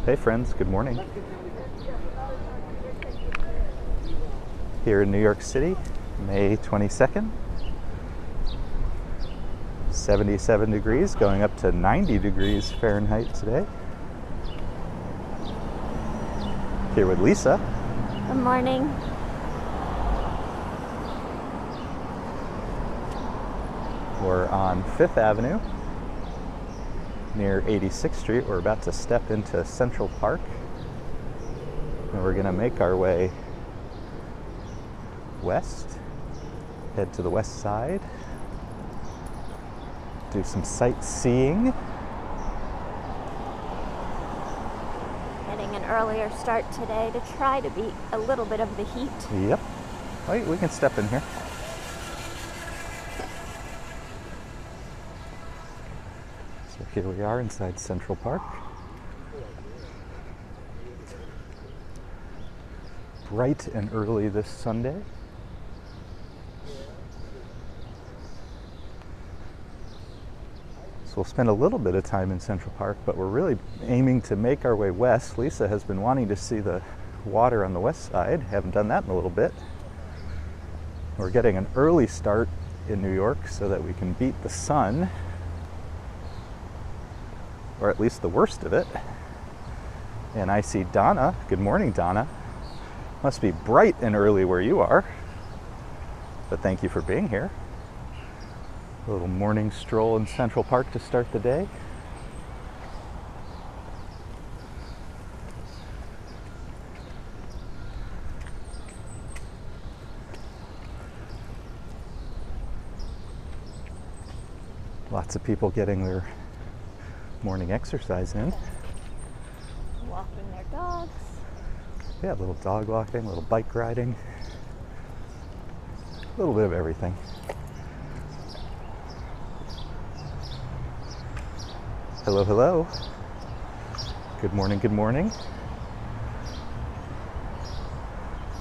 Hey friends, good morning. Here in New York City, May 22nd. 77 degrees, going up to 90 degrees Fahrenheit today. Here with Lisa. Good morning. We're on 5th Avenue near 86th Street. We're about to step into Central Park and we're going to make our way west, head to the west side, do some sightseeing. Getting an earlier start today to try to beat a little bit of the heat. Yep. Wait, we can step in here. So here we are inside Central Park. Bright and early this Sunday. So we'll spend a little bit of time in Central Park, but we're really aiming to make our way west. Lisa has been wanting to see the water on the west side. Haven't done that in a little bit. We're getting an early start in New York so that we can beat the sun, or at least the worst of it. And I see Donna. Good morning, Donna. Must be bright and early where you are, but thank you for being here. A little morning stroll in Central Park to start the day. Lots of people getting their morning exercise in. Walking their dogs. Yeah, a little dog walking, a little bike riding, a little bit of everything. Hello, hello. Good morning, good morning.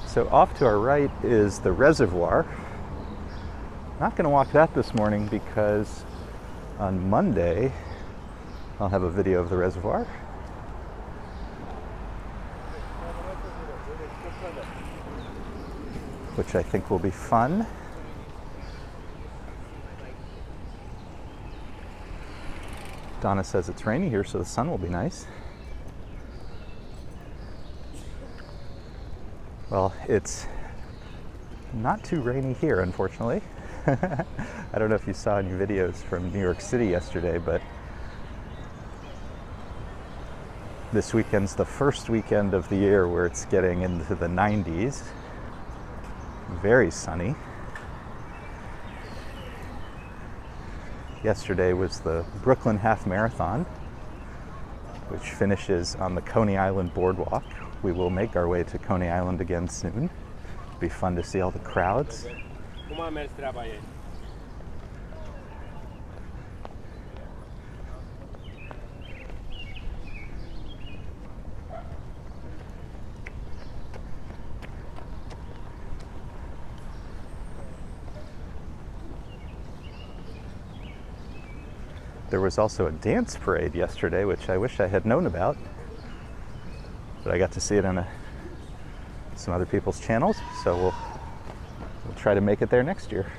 So off to our right is the reservoir. Not going to walk that this morning because on Monday I'll have a video of the reservoir. Which I think will be fun. Donna says it's rainy here, so the sun will be nice. Well, it's not too rainy here, unfortunately. I don't know if you saw any videos from New York City yesterday, but this weekend's the first weekend of the year where it's getting into the 90s. Very sunny. Yesterday was the Brooklyn Half Marathon, which finishes on the Coney Island Boardwalk. We will make our way to Coney Island again soon. It'll be fun to see all the crowds. There was also a dance parade yesterday, which I wish I had known about, but I got to see it on some other people's channels, so we'll try to make it there next year.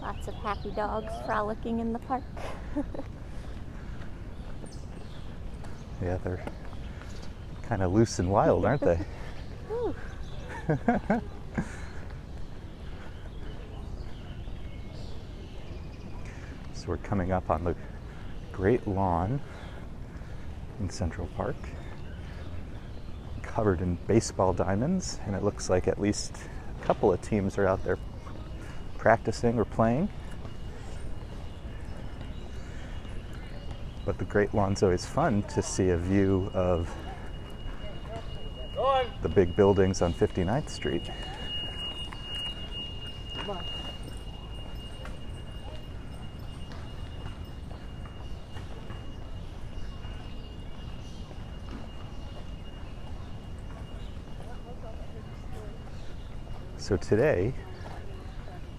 Lots of happy dogs frolicking in the park. Yeah, they're kind of loose and wild, aren't they? So we're coming up on the great lawn in Central Park, covered in baseball diamonds, and it looks like at least a couple of teams are out there practicing or playing. But the Great Lawn's always fun to see a view of the big buildings on 59th Street. So today,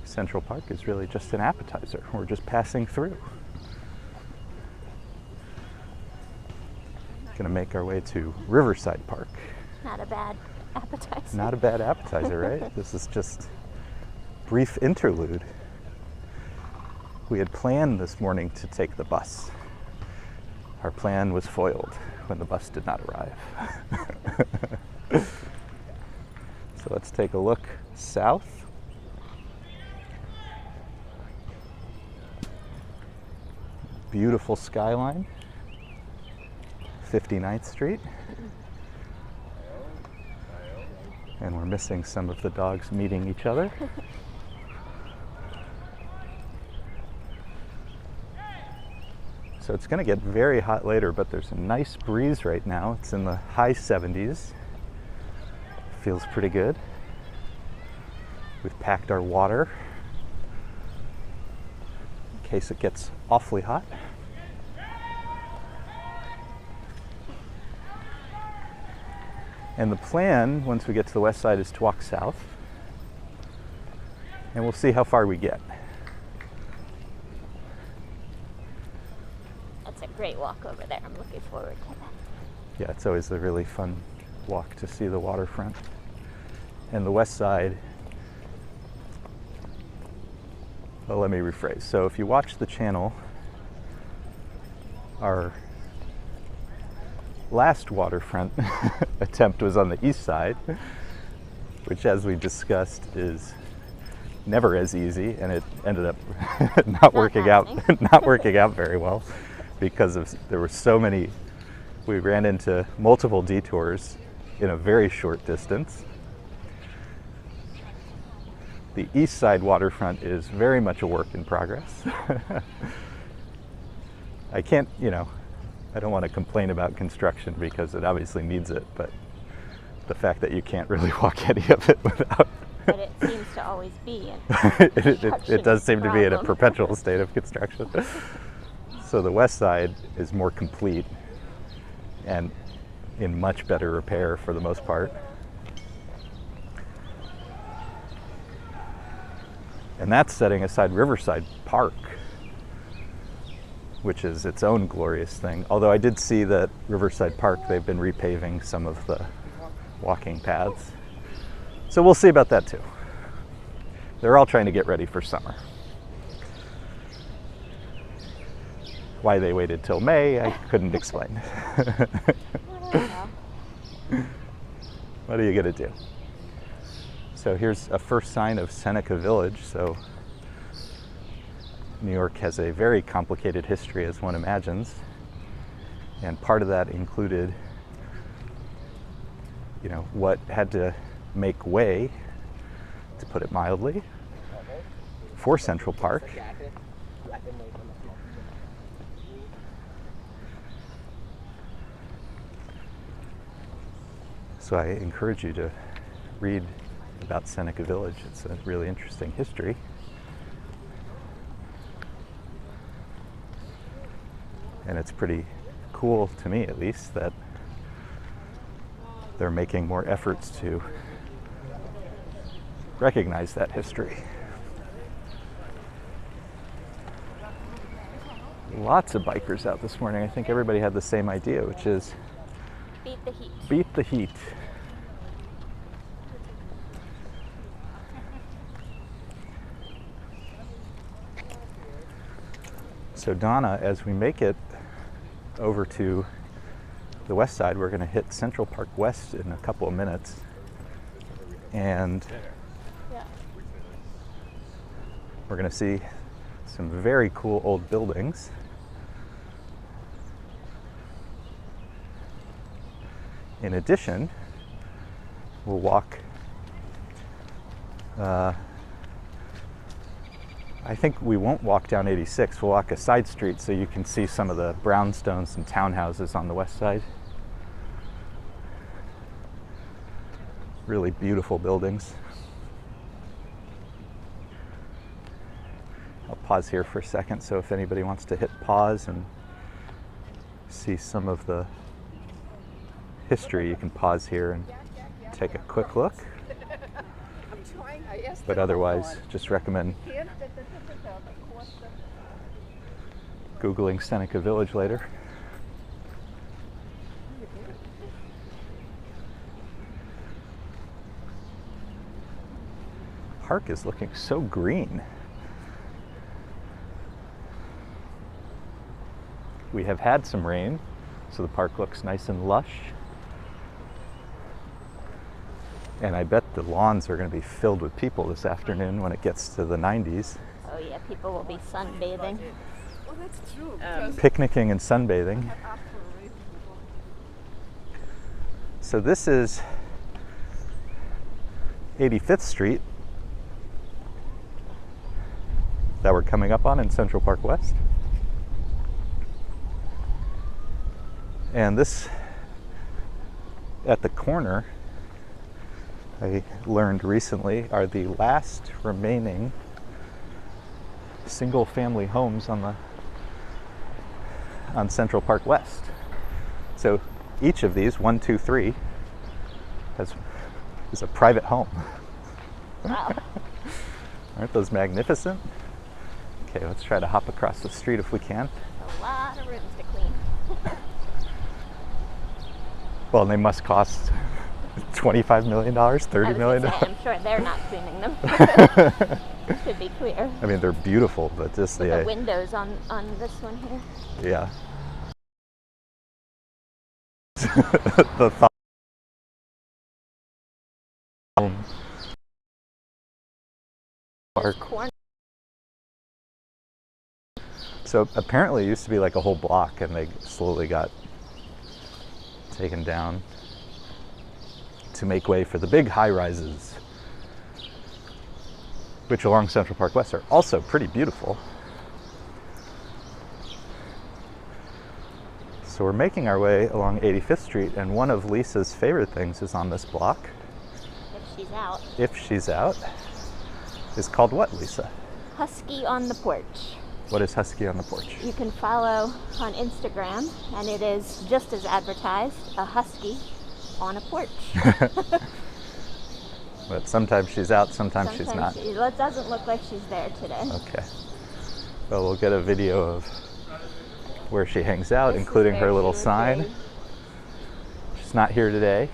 Central Park is really just an appetizer. We're just passing through. Gonna make our way to Riverside Park. Not a bad appetizer. Not a bad appetizer, right? This is just brief interlude. We had planned this morning to take the bus. Our plan was foiled when the bus did not arrive. So let's take a look south. Beautiful skyline. 59th Street. And we're missing some of the dogs meeting each other. So it's going to get very hot later, but there's a nice breeze right now. It's in the high 70s. Feels pretty good. We've packed our water in case it gets awfully hot. And the plan, once we get to the west side, is to walk south. And we'll see how far we get. That's a great walk over there. I'm looking forward to that. Yeah, it's always a really fun walk to see the waterfront. And the west side, well, let me rephrase. So if you watch the channel, our last waterfront attempt was on the east side, which, as we discussed, is never as easy, and it ended up not working out very well because there were so many. We ran into multiple detours in a very short distance. The east side waterfront is very much a work in progress. I can't, I don't want to complain about construction because it obviously needs it, but the fact that you can't really walk any of it without. But it seems to always be in it does seem to be in a perpetual state of construction. So the west side is more complete and in much better repair for the most part. And that's setting aside Riverside Park, which is its own glorious thing. Although I did see that Riverside Park, they've been repaving some of the walking paths. So we'll see about that too. They're all trying to get ready for summer. Why they waited till May, I couldn't explain. What are you gonna do? So here's a first sign of Seneca Village. So New York has a very complicated history, as one imagines, and part of that included, what had to make way, to put it mildly, for Central Park. So I encourage you to read about Seneca Village. It's a really interesting history. And it's pretty cool, to me at least, that they're making more efforts to recognize that history. Lots of bikers out this morning. I think everybody had the same idea, which is beat the heat. Beat the heat. So Donna, as we make it over to the west side, we're going to hit Central Park West in a couple of minutes. And we're going to see some very cool old buildings. In addition, we'll walk, I think we won't walk down 86, we'll walk a side street so you can see some of the brownstones and townhouses on the west side. Really beautiful buildings. I'll pause here for a second, so if anybody wants to hit pause and see some of the history, you can pause here and take a quick look. I'm trying But otherwise, just recommend Googling Seneca Village later. Park is looking so green. We have had some rain, so the park looks nice and lush. And I bet the lawns are going to be filled with people this afternoon when it gets to the 90s. Oh yeah, people will be sunbathing. Oh, that's true. Picnicking and sunbathing. So this is 85th Street that we're coming up on in Central Park West. And this, at the corner, I learned recently, are the last remaining single-family homes on Central Park West. So each of these, 1, 2, 3, is a private home. Wow. Aren't those magnificent? Okay, let's try to hop across the street if we can. A lot of rooms to clean. Well, they must cost $25 million, $30 million. I'm sure they're not cleaning them. To be clear. I mean, they're beautiful, but just The windows on this one here. yeah. The thought. Park. Corner. So apparently it used to be like a whole block, and they slowly got taken down to make way for the big high-rises, which along Central Park West are also pretty beautiful. So we're making our way along 85th Street, and one of Lisa's favorite things is on this block. If she's out. If she's out. Is called what, Lisa? Husky on the Porch. What is Husky on the Porch? You can follow on Instagram, and it is just as advertised, a husky on a porch. But sometimes she's out, sometimes she's not. It doesn't look like she's there today. Okay. Well, we'll get a video of where she hangs out, This is including where her she little would sign. be. She's not here today,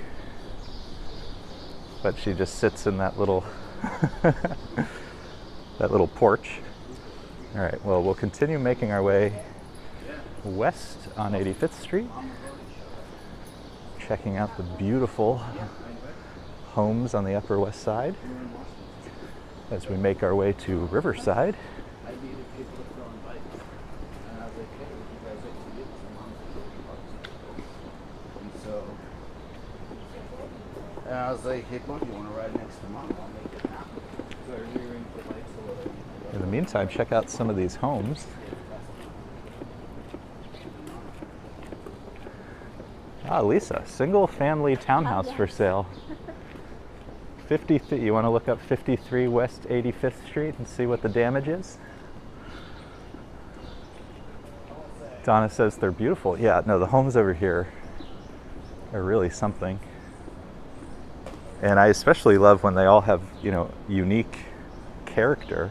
but she just sits in that little that little porch. All right, well, we'll continue making our way west on 85th Street, checking out the beautiful homes on the Upper West Side as we make our way to Riverside. And I was like, hey, Buck, you want to ride next to Mom? I'll make it happen. So I rearranged the lights a little. In the meantime, check out some of these homes. Ah, Lisa, single family townhouse for sale. 50, you want to look up 53 West 85th Street and see what the damage is? Donna says they're beautiful. Yeah, no, the homes over here are really something. And I especially love when they all have, you know, unique character.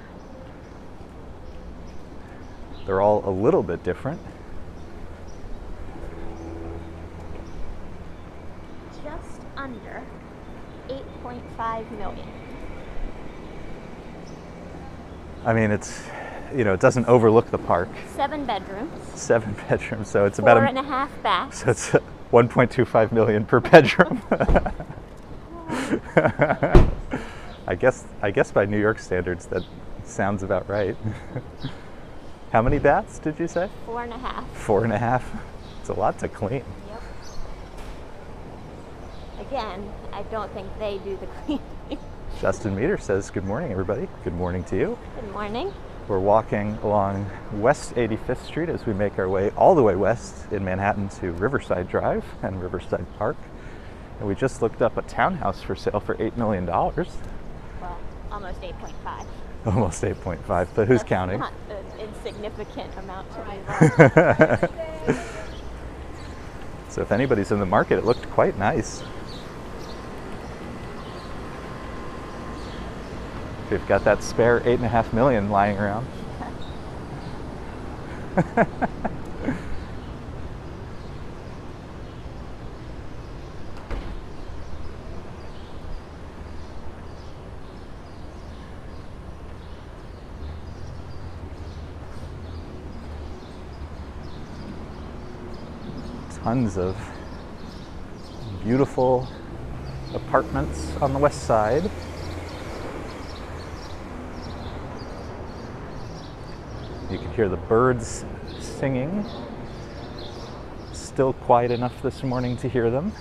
They're all a little bit different. Just under 8.5 million. I mean, it's, you know, it doesn't overlook the park. 7 bedrooms. 7 bedrooms, so it's about 4.5 baths. So it's 1.25 million per bedroom. I guess by New York standards that sounds about right. How many baths did you say? 4.5. 4.5. It's a lot to clean. Yep. Again, I don't think they do the cleaning. Justin Meter says, good morning, everybody. Good morning to you. Good morning. We're walking along West 85th Street as we make our way all the way west in Manhattan to Riverside Drive and Riverside Park. And we just looked up a townhouse for sale for $8 million. Well, almost 8.5. Almost 8.5, but who's counting? Not an insignificant amount to move on. So if anybody's in the market, it looked quite nice. We've got that spare 8.5 million lying around. Tons of beautiful apartments on the west side. You can hear the birds singing. Still quiet enough this morning to hear them.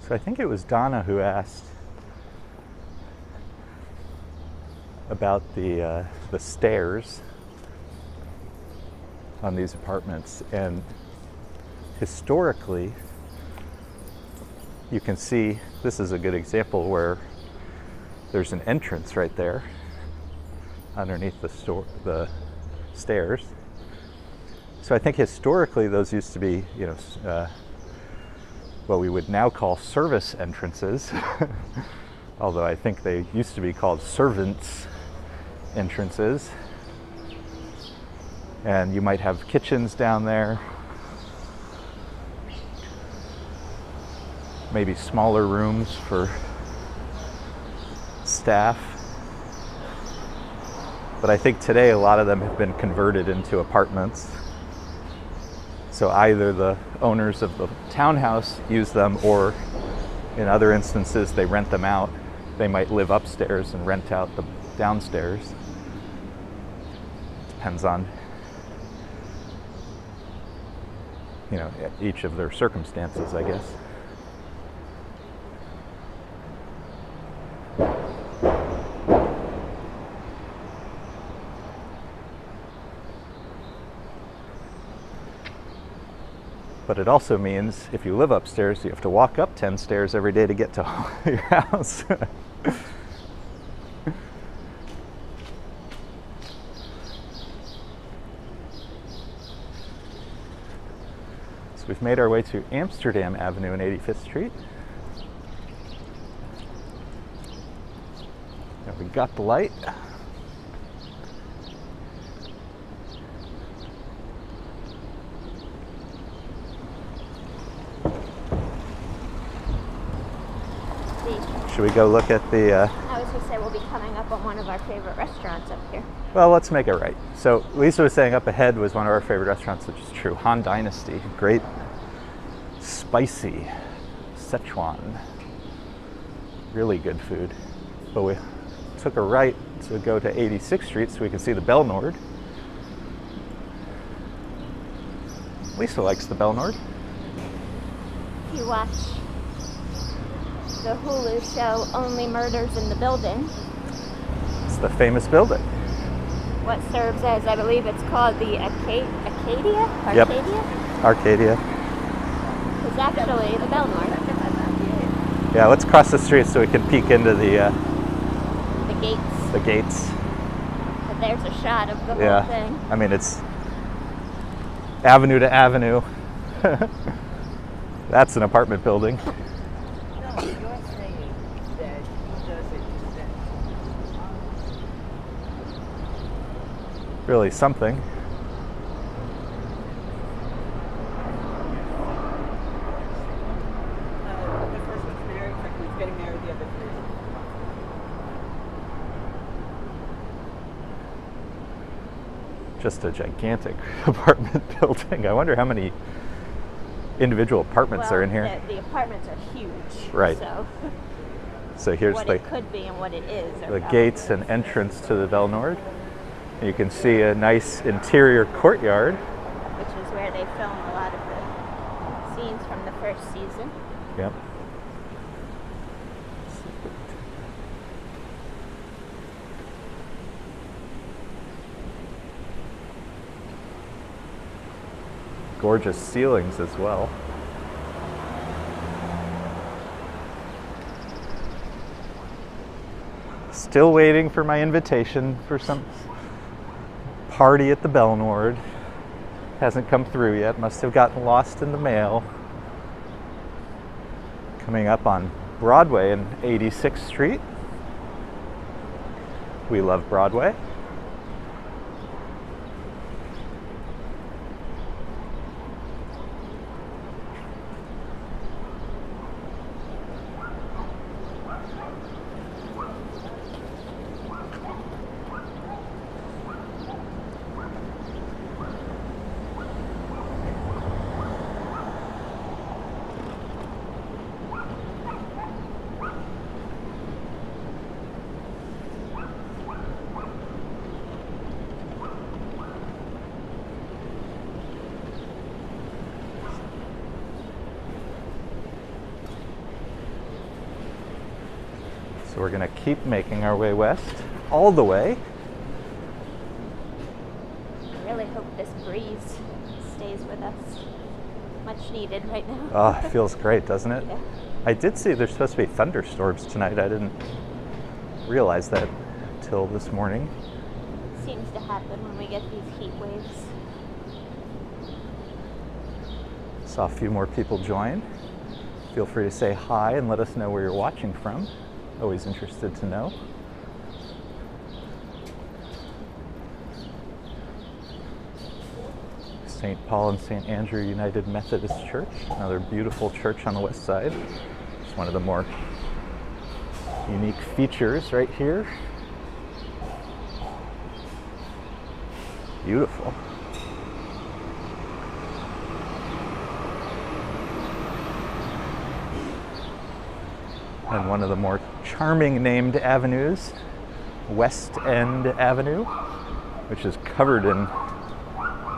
So I think it was Donna who asked about the stairs on these apartments, and historically you can see this is a good example where there's an entrance right there underneath the stairs. So I think historically those used to be, what we would now call service entrances, although I think they used to be called servants' entrances. And you might have kitchens down there, maybe smaller rooms for staff. But I think today a lot of them have been converted into apartments. So either the owners of the townhouse use them, or in other instances they rent them out. They might live upstairs and rent out the downstairs. Depends on, each of their circumstances, I guess. But it also means if you live upstairs, you have to walk up 10 stairs every day to get to your house. So we've made our way to Amsterdam Avenue and 85th Street. And we got the light. Should we go look at the... I was going to say we'll be coming up on one of our favorite restaurants up here. Well, let's make it right. So Lisa was saying up ahead was one of our favorite restaurants, which is true. Han Dynasty. Great, spicy Szechuan. Really good food. But we took a right to go to 86th Street so we can see the Belle Nord. Lisa likes the Belle Nord. If you watch the Hulu show Only Murders in the Building, It's the famous building. what serves as, I believe it's called the Arcadia? Yep. Arcadia? Arcadia. It's actually the Belle Nord. Yeah, let's cross the street so we can peek into the Gates. gates. But there's a shot of the Yeah. whole thing. I mean, it's avenue to avenue. That's an apartment building. No, you're saying that he does it Really something. the first one's married, second one's getting married, the other three. Just a gigantic apartment building. I wonder how many individual apartments are in here. The apartments are huge. Right. So So here's what it could be and what it is. are the probably gates and entrance to the Belle Nord. You can see a nice interior courtyard. which is where they film a lot of the scenes from the first season. Yep. Gorgeous ceilings as well. Still waiting for my invitation for some party at the Belnord. Hasn't come through yet. Must have gotten lost in the mail. Coming up on Broadway and 86th Street. We love Broadway. So we're going to keep making our way west, all the way. I really hope this breeze stays with us. Much needed right now. Oh, it feels great, doesn't it? Yeah. I did see there's supposed to be thunderstorms tonight. I didn't realize that till this morning. Seems to happen when we get these heat waves. Saw a few more people join. Feel free to say hi and let us know where you're watching from. Always interested to know. St. Paul and St. Andrew United Methodist Church, another beautiful church on the west side. It's one of the more unique features right here. Beautiful. And one of the more charming named avenues, West End Avenue, which is covered in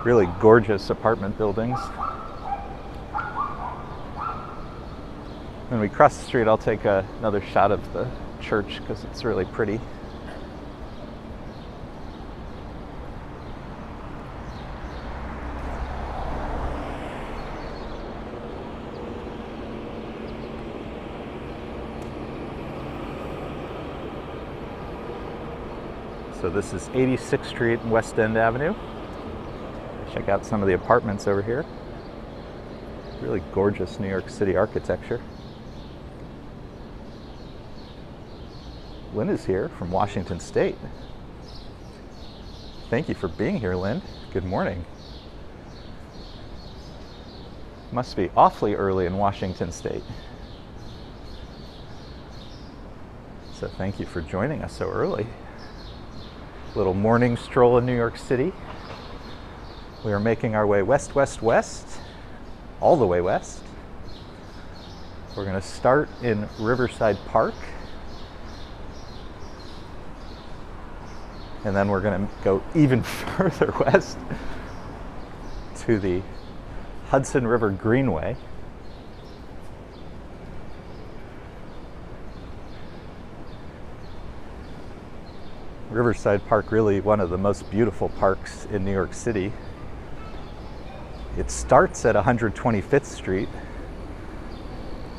really gorgeous apartment buildings. When we cross the street, I'll take another shot of the church because it's really pretty. So this is 86th Street and West End Avenue. Check out some of the apartments over here. Really gorgeous New York City architecture. Lynn is here from Washington State. Thank you for being here, Lynn. Good morning. Must be awfully early in Washington State. So thank you for joining us so early. Little morning stroll in New York City. We are making our way west, west, west, all the way west. We're going to start in Riverside Park. And then we're going to go even further west to the Hudson River Greenway. Riverside Park, really one of the most beautiful parks in New York City. It starts at 125th Street,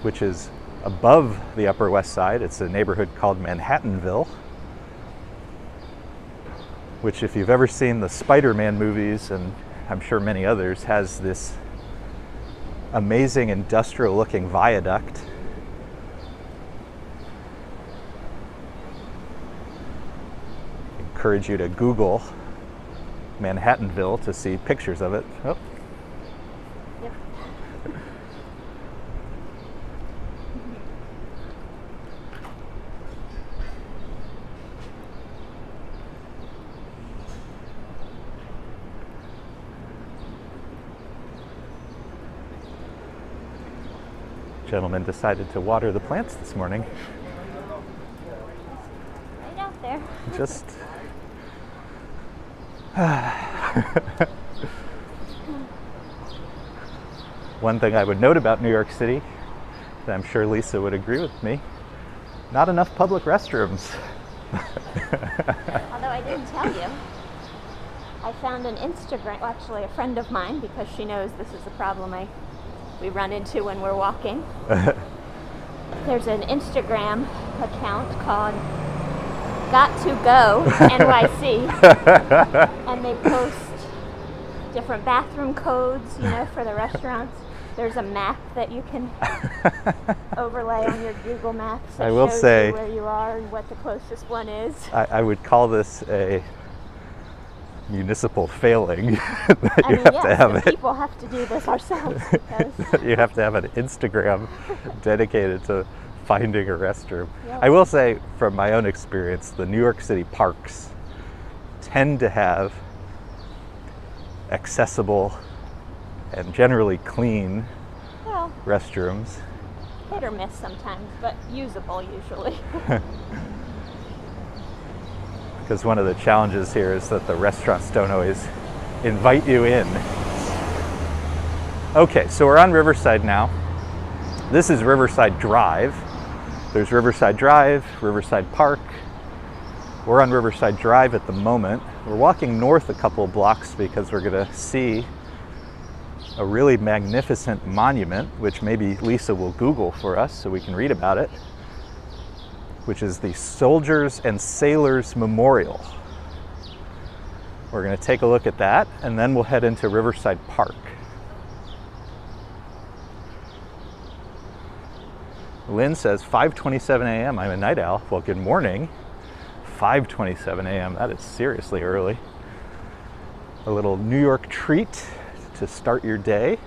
which is above the Upper West Side. It's a neighborhood called Manhattanville, which, if you've ever seen the Spider-Man movies, and I'm sure many others, has this amazing industrial-looking viaduct. Encourage you to Google Manhattanville to see pictures of it. Oh. Yep. Gentleman decided to water the plants this morning. Right out there. Just one thing I would note about New York City, that I'm sure Lisa would agree with me, not enough public restrooms. Although I didn't tell you, I found an Instagram, well, actually a friend of mine, because she knows this is a problem we run into when we're walking. There's an Instagram account called Got to Go NYC, and they post different bathroom codes, you know, for the restaurants. There's a map that you can overlay on your Google Maps that I will shows say, you where you are and what the closest one is. I would call this a municipal failing. That I you mean, have yes, to have the it. people have to do this ourselves because You have to have an Instagram dedicated to finding a restroom. Yep. I will say, from my own experience, the New York City parks tend to have accessible and generally clean well, restrooms. hit or miss sometimes, but usable usually. Because one of the challenges here is that the restaurants don't always invite you in. Okay, so we're on Riverside now. This is Riverside Drive. There's Riverside Drive, Riverside Park. We're on Riverside Drive at the moment. We're walking north a couple of blocks because we're gonna see a really magnificent monument, which maybe Lisa will Google for us so we can read about it, which is the Soldiers and Sailors Memorial. We're gonna take a look at that, and then we'll head into Riverside Park. Lynn says 5:27 a.m. I'm a night owl. Well, good morning. 5:27 a.m. That is seriously early. A little New York treat to start your day.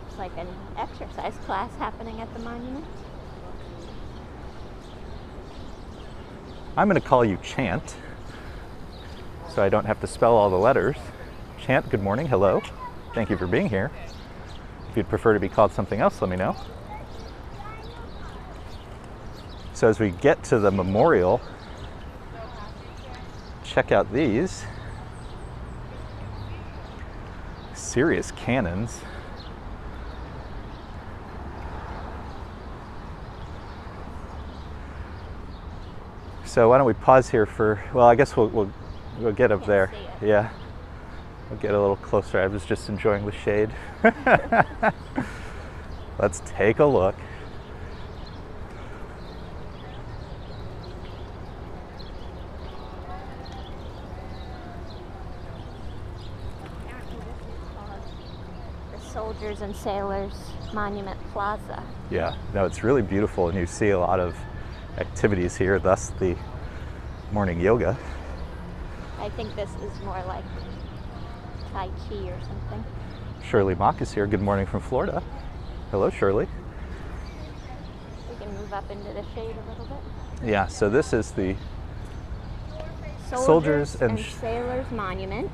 It's like an exercise class happening at the monument. I'm going to call you Chant, so I don't have to spell all the letters. Chant, good morning. Hello. Thank you for being here. If you'd prefer to be called something else, let me know. So as we get to the memorial, check out these serious cannons. So why don't we pause here for, well, I guess we'll get up there. See it. Yeah. We'll get a little closer. I was just enjoying the shade. Let's take a look. Apparently this is called the Soldiers and Sailors Monument Plaza. Yeah, no, it's really beautiful, and you see a lot of activities here, thus the morning yoga. I think this is more like Tai Chi or something. Shirley Mock is here. Good morning from Florida. Hello, Shirley. We can move up into the shade a little bit. Yeah, so this is the Soldiers and and Sailors Monument.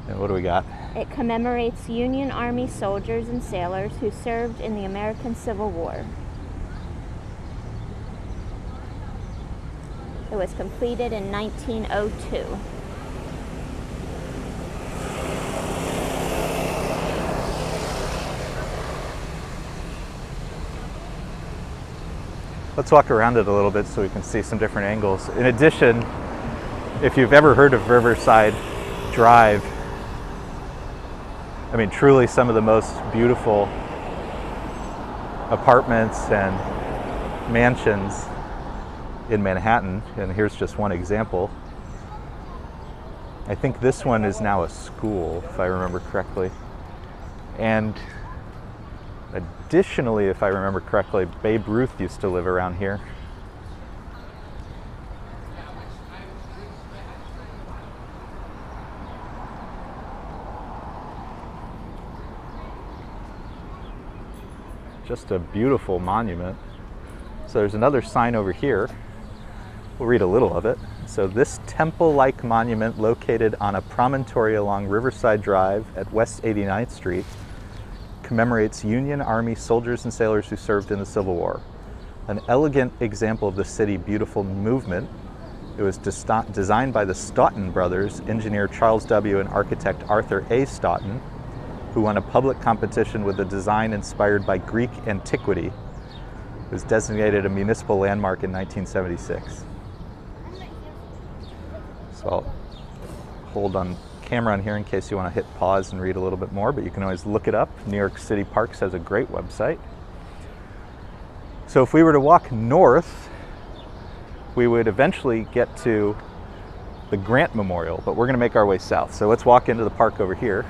and what do we got? It commemorates Union Army soldiers and sailors who served in the American Civil War. It was completed in 1902. Let's walk around it a little bit so we can see some different angles. In addition, if you've ever heard of Riverside Drive, I mean, truly some of the most beautiful apartments and mansions in Manhattan, and here's just one example. I think this one is now a school, if I remember correctly. And additionally, if I remember correctly, Babe Ruth used to live around here. Just a beautiful monument. So there's another sign over here. We'll read a little of it. So this temple-like monument located on a promontory along Riverside Drive at West 89th Street commemorates Union Army soldiers and sailors who served in the Civil War. An elegant example of the city beautiful movement. It was designed by the Stoughton brothers, engineer Charles W. and architect Arthur A. Stoughton, who won a public competition with a design inspired by Greek antiquity. It was designated a municipal landmark in 1976. So I'll hold on camera on here in case you want to hit pause and read a little bit more, but you can always look it up. New York City Parks has a great website. So if we were to walk north, we would eventually get to the Grant Memorial, but we're going to make our way south. So let's walk into the park over here.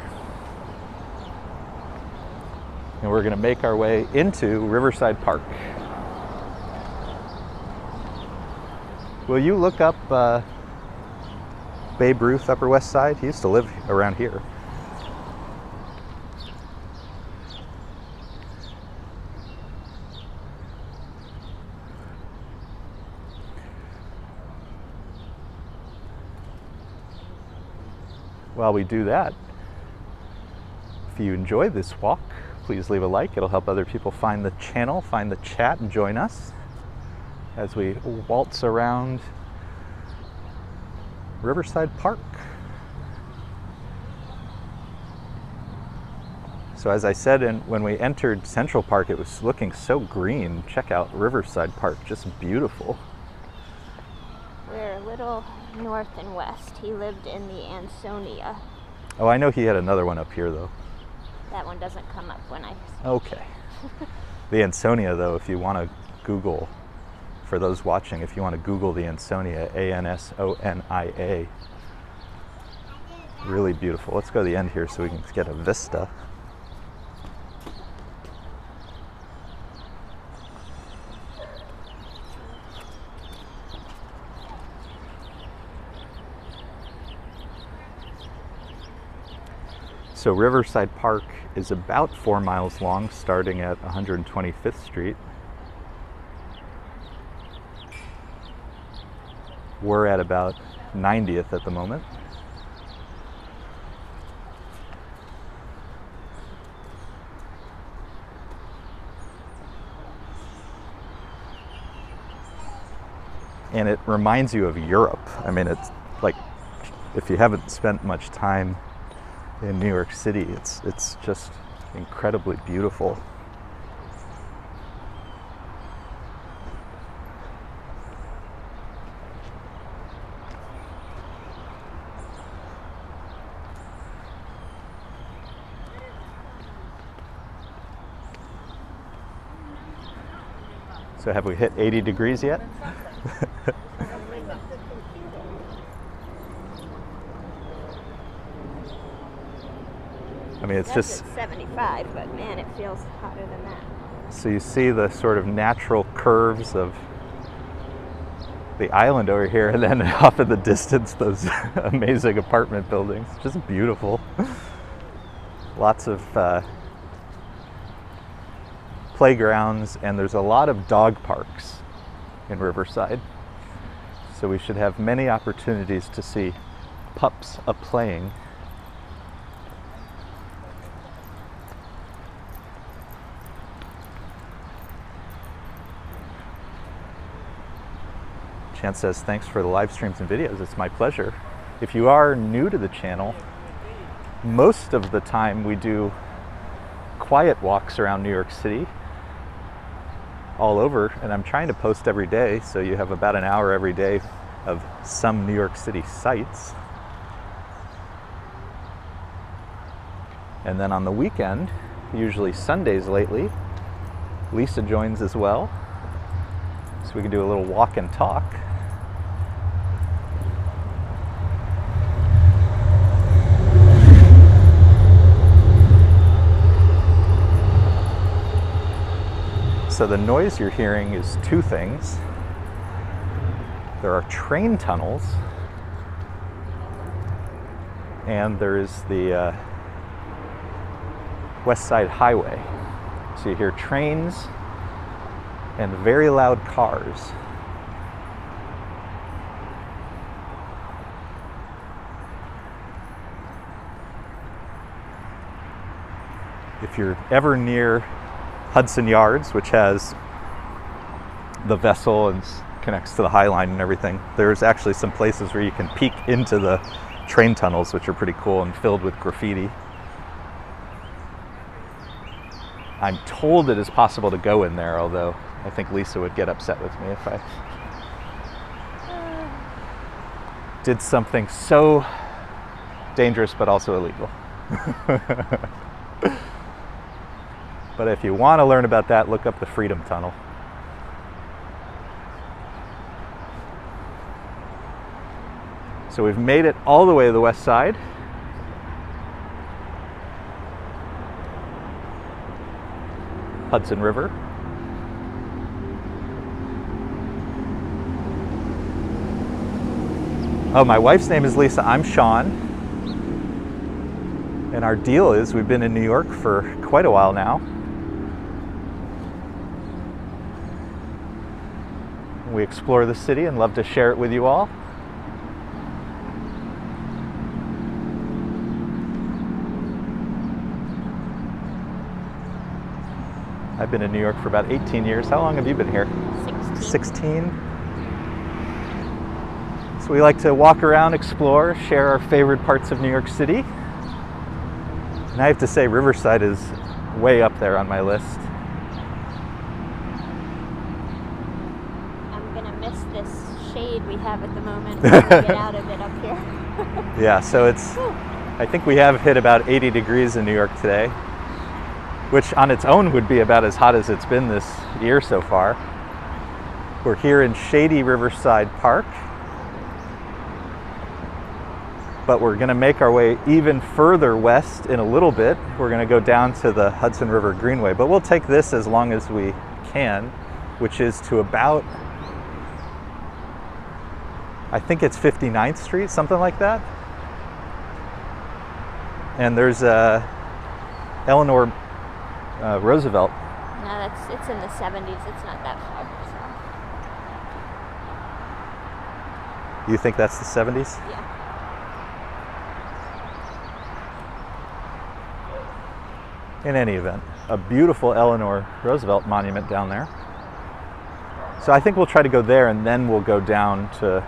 And we're going to make our way into Riverside Park. Will you look up Babe Ruth, Upper West Side? He used to live around here. While we do that, if you enjoy this walk, please leave a like. It'll help other people find the channel, find the chat, and join us as we waltz around Riverside Park. So as I said, when we entered Central Park, it was looking so green. Check out Riverside Park, just beautiful. We're a little north and west. He lived in the Ansonia. Oh, I know he had another one up here, though. That one doesn't come up when I... Okay. The Ansonia, though, if you want to Google, for those watching, if you want to Google the Ansonia, Ansonia, really beautiful. Let's go to the end here so we can get a vista. So Riverside Park is about 4 miles long, starting at 125th Street. We're at about 90th at the moment. And it reminds you of Europe. I mean, it's like, if you haven't spent much time in New York City, it's just incredibly beautiful. So have we hit 80 degrees yet? I mean, it's just 75, but man, it feels hotter than that. so you see the sort of natural curves of the island over here, and then off in the distance, those amazing apartment buildings. Just beautiful. Lots of playgrounds, and there's a lot of dog parks in Riverside. So we should have many opportunities to see pups a-playing. Chance says, thanks for the live streams and videos. It's my pleasure. If you are new to the channel, most of the time we do quiet walks around New York City, all over, and I'm trying to post every day, so you have about an hour every day of some New York City sights. And then on the weekend, usually Sundays lately, Lisa joins as well, so we can do a little walk and talk. So the noise you're hearing is two things. There are train tunnels, and there is the West Side Highway. So you hear trains and very loud cars. If you're ever near Hudson Yards, which has the vessel and connects to the High Line and everything, there's actually some places where you can peek into the train tunnels, which are pretty cool and filled with graffiti. I'm told it is possible to go in there, although I think Lisa would get upset with me if I did something so dangerous but also illegal. But if you want to learn about that, look up the Freedom Tunnel. So we've made it all the way to the west side. Hudson River. Oh, my wife's name is Lisa. I'm Sean. And our deal is we've been in New York for quite a while now. We explore the city and love to share it with you all. I've been in New York for about 18 years. How long have you been here? 16. So we like to walk around, explore, share our favorite parts of New York City. And I have to say, Riverside is way up there on my list. I'm gonna miss this shade we have at the moment when we get out of it up here. Yeah, so it's, I think we have hit about 80 degrees in New York today, which on its own would be about as hot as it's been this year so far. We're here in shady Riverside Park, but we're gonna make our way even further west in a little bit. We're gonna go down to the Hudson River Greenway, but we'll take this as long as we can, which is to about, I think it's 59th Street, something like that. And there's Eleanor Roosevelt. No, it's in the 70s. It's not that far. So. You think that's the 70s? Yeah. In any event, a beautiful Eleanor Roosevelt monument down there. So I think we'll try to go there and then we'll go down to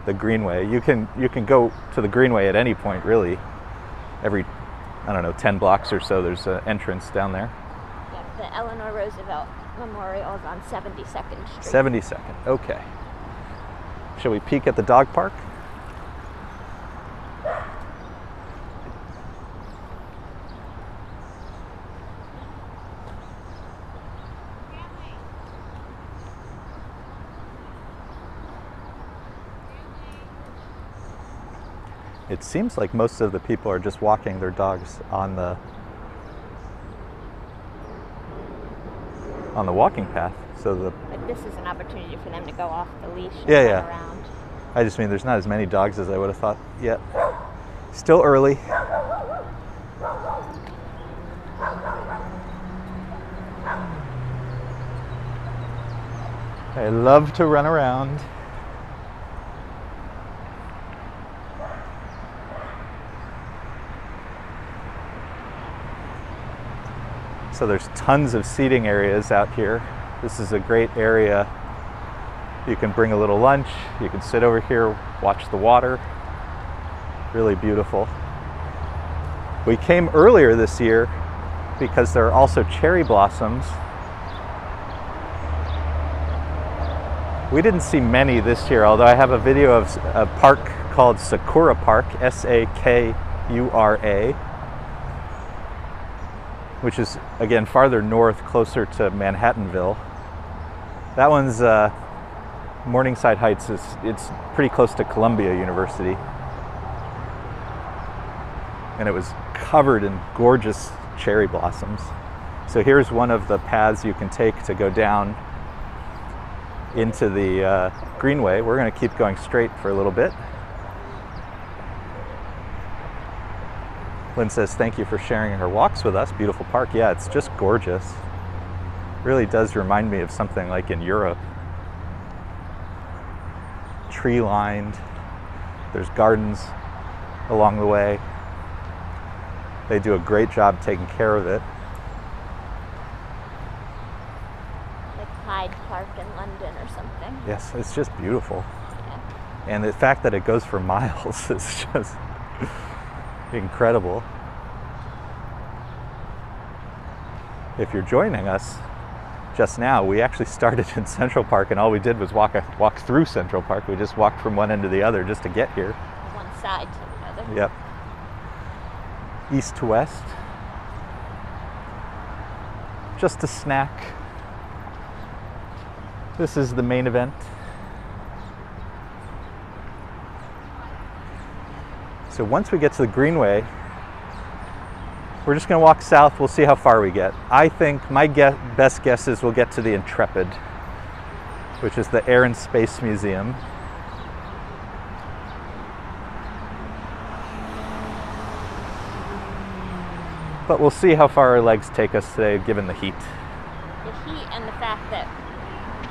the Greenway. You can go to the Greenway at any point, really. Every, I don't know, 10 blocks or so, there's an entrance down there. Yeah, the Eleanor Roosevelt Memorial is on 72nd Street. 72nd, okay. Shall we peek at the dog park? It seems like most of the people are just walking their dogs on the walking path. So But this is an opportunity for them to go off the leash and Yeah, run yeah. around. I just mean there's not as many dogs as I would have thought yet. Still early. I love to run around. So there's tons of seating areas out here. This is a great area. You can bring a little lunch, you can sit over here, watch the water. Really beautiful. We came earlier this year because there are also cherry blossoms. We didn't see many this year, although I have a video of a park called Sakura Park, S-A-K-U-R-A, which is, again, farther north, closer to Manhattanville. That one's Morningside Heights. It's pretty close to Columbia University. And it was covered in gorgeous cherry blossoms. So here's one of the paths you can take to go down into the Greenway. We're going to keep going straight for a little bit. Lynn says thank you for sharing her walks with us. Beautiful park. Yeah, it's just gorgeous. Really does remind me of something like in Europe. Tree lined. There's gardens along the way. They do a great job taking care of it. Like Hyde Park in London or something. Yes, it's just beautiful. Yeah. And the fact that it goes for miles is just incredible. If you're joining us just now, we actually started in Central Park and all we did was walk through Central Park. We just walked from one end to the other just to get here. One side to the other. Yep. East to west. Just a snack. This is the main event. So once we get to the Greenway, we're just going to walk south. We'll see how far we get. I think my best guess is we'll get to the Intrepid, which is the Air and Space Museum. But we'll see how far our legs take us today, given the heat. The heat and the fact that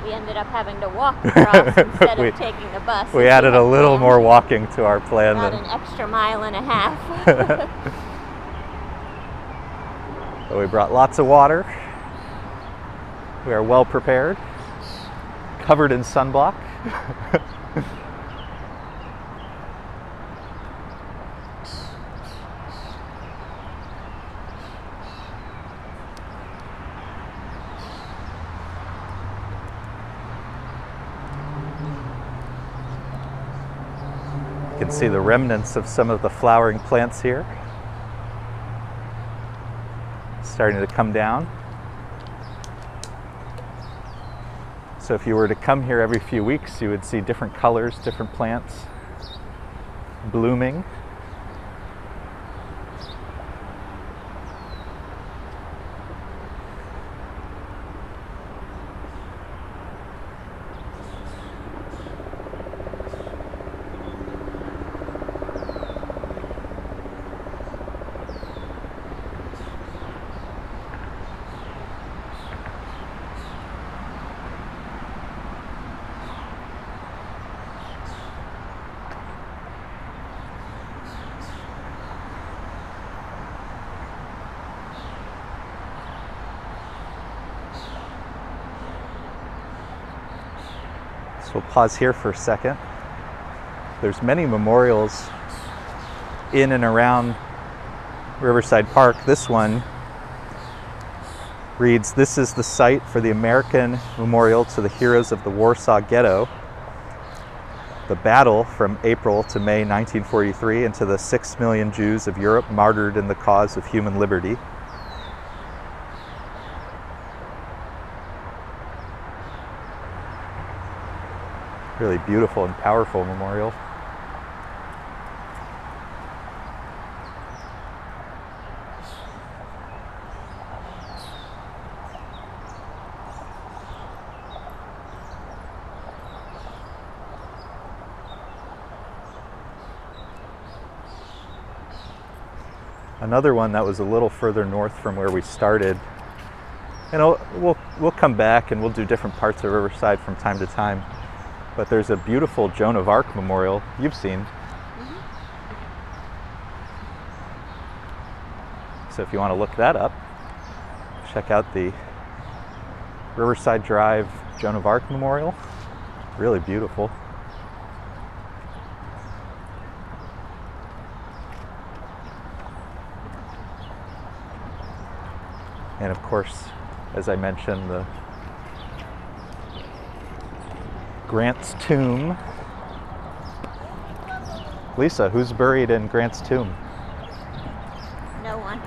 we ended up having to walk across instead of taking the bus. We added a little more walking to our plan. About an extra mile and a half. But we brought lots of water. We are well prepared, covered in sunblock. You can see the remnants of some of the flowering plants here, starting to come down. So if you were to come here every few weeks, you would see different colors, different plants blooming. So we'll pause here for a second. There's many memorials in and around Riverside Park. This one reads, "This is the site for the American Memorial to the Heroes of the Warsaw Ghetto, the battle from April to May 1943, and to the 6 million Jews of Europe martyred in the cause of human liberty." Really beautiful and powerful memorial. Another one that was a little further north from where we started. And we'll come back and we'll do different parts of Riverside from time to time. But there's a beautiful Joan of Arc memorial you've seen. Mm-hmm. So if you want to look that up, check out the Riverside Drive Joan of Arc memorial. Really beautiful. And of course, as I mentioned, the Grant's tomb. Lisa, who's buried in Grant's tomb? No one.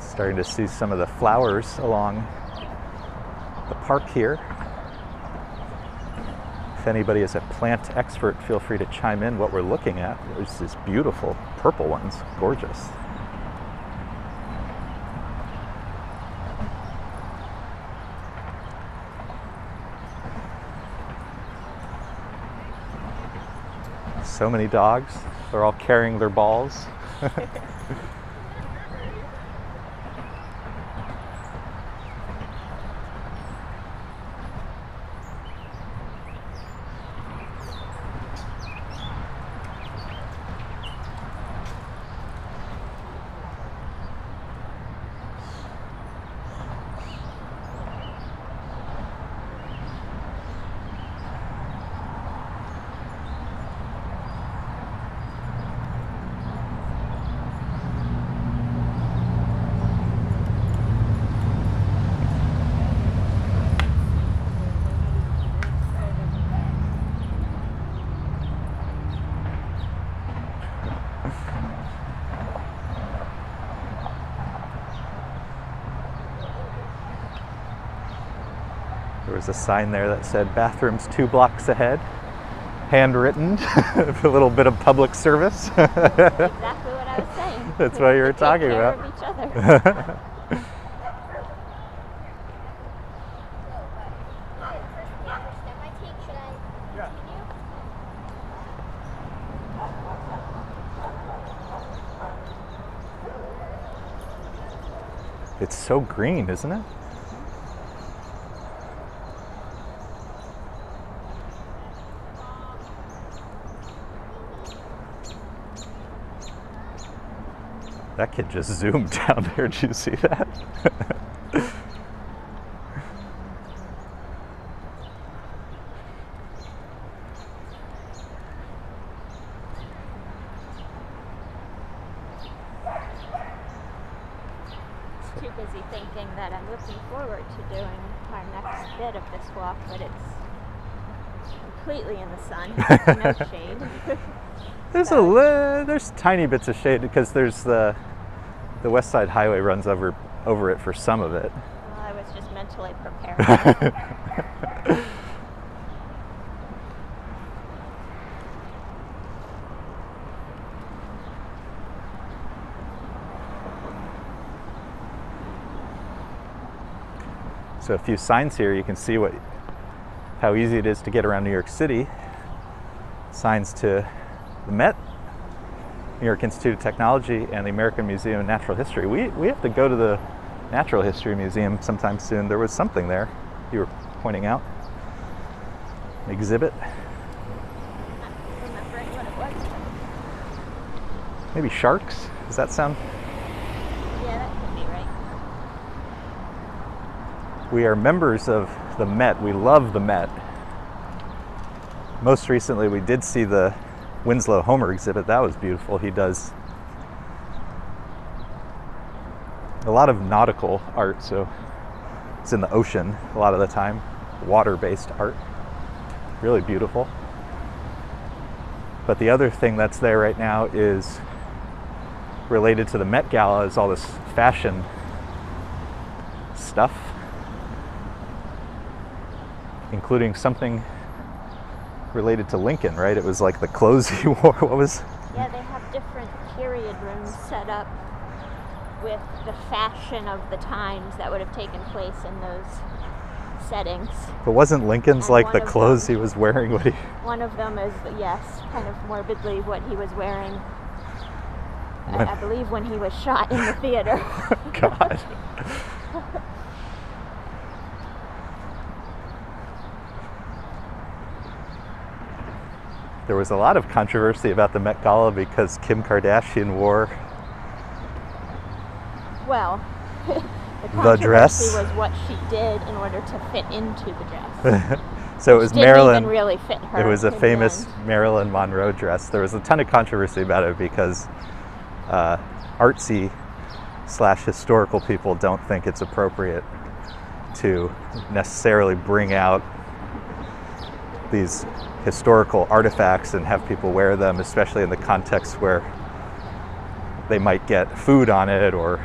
Starting to see some of the flowers along the park here. If anybody is a plant expert, feel free to chime in what we're looking at. There's these beautiful purple ones, gorgeous. So many dogs. They're all carrying their balls. There was a sign there that said bathrooms 2 blocks ahead. Handwritten, a little bit of public service. Exactly what I was saying. That's what you were Take talking care about. of each other. It's so green, isn't it? That kid just zoomed down there. Did you see that? Too busy thinking that I'm looking forward to doing our next bit of this walk, but it's completely in the sun, no shade. There's tiny bits of shade because there's the West Side Highway runs over it for some of it. Well, I was just mentally prepared. So a few signs here. You can see how easy it is to get around New York City. Signs to the Met, New York Institute of Technology, and the American Museum of Natural History. We have to go to the Natural History Museum sometime soon. There was something there you were pointing out. An exhibit. Not remembering what it was. Maybe sharks? Does that sound? Yeah, that could be right. We are members of the Met. We love the Met. Most recently, we did see the Winslow Homer exhibit. That was beautiful. He does a lot of nautical art, so it's in the ocean a lot of the time. Water-based art. Really beautiful. But the other thing that's there right now is related to the Met Gala, is all this fashion stuff, including something related to Lincoln, right? It was like the clothes he wore. What was? Yeah, they have different period rooms set up with the fashion of the times that would have taken place in those settings. But wasn't Lincoln's And like one the of clothes them- he was wearing when he? One of them is, yes, kind of morbidly what he was wearing, I believe, when he was shot in the theater. God. There was a lot of controversy about the Met Gala because Kim Kardashian wore Well, the dress. controversy was what she did in order to fit into the dress. So it was Didn't Marilyn. even really fit her. It was a in the famous end. Marilyn Monroe dress. There was a ton of controversy about it because artsy / historical people don't think it's appropriate to necessarily bring out these historical artifacts and have people wear them, especially in the context where they might get food on it or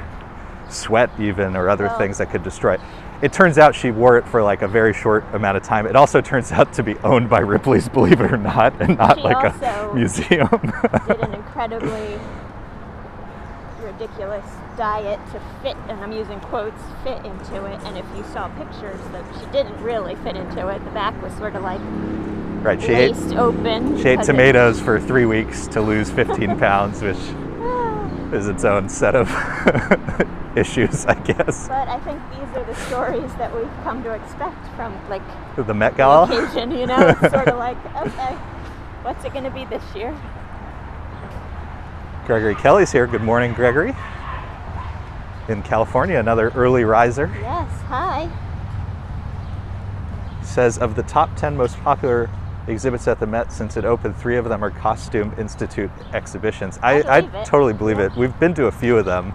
sweat even, or other Well- things that could destroy it. It turns out she wore it for like a very short amount of time. It also turns out to be owned by Ripley's, believe it or not, and not She like a also museum. Did an incredibly ridiculous diet to fit, and I'm using quotes, fit into it. And if you saw pictures that she didn't really fit into it, the back was sort of like Right, she ate laced open. She ate because it- tomatoes for 3 weeks to lose 15 pounds, which is its own set of issues, I guess. But I think these are the stories that we've come to expect from, like, The Met the Gala? occasion, you know? It's sort of like, okay, what's it going to be this year? Gregory Kelly's here. Good morning, Gregory. In California, another early riser. Yes, hi. Says of the top 10 most popular exhibits at the Met since it opened, 3 of them are Costume Institute exhibitions. I believe it. totally believe Yeah. it. We've been to a few of them,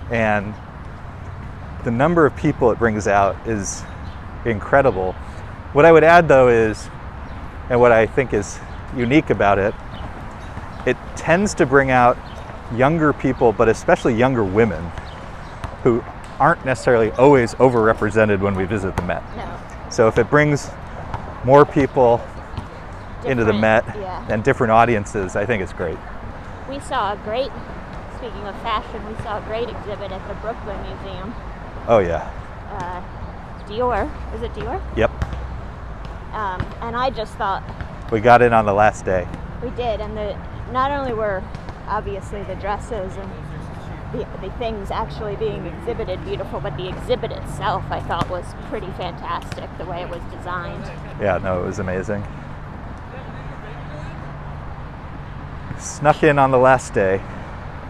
and the number of people it brings out is incredible. What I would add, though, is, and what I think is unique about it, it tends to bring out younger people, but especially younger women, who aren't necessarily always overrepresented when we visit the Met. No. So if it brings more people into the Met Different, yeah. and different audiences, I think it's great. We saw a great, speaking of fashion, we saw a great exhibit at the Brooklyn Museum. Oh yeah. Dior, is it Dior? Yep. And I just thought We got in on the last day. we did, and not only were obviously the dresses and the things actually being exhibited beautiful, but the exhibit itself I thought was pretty fantastic, the way it was designed. Yeah, no, it was amazing. Snuck in on the last day.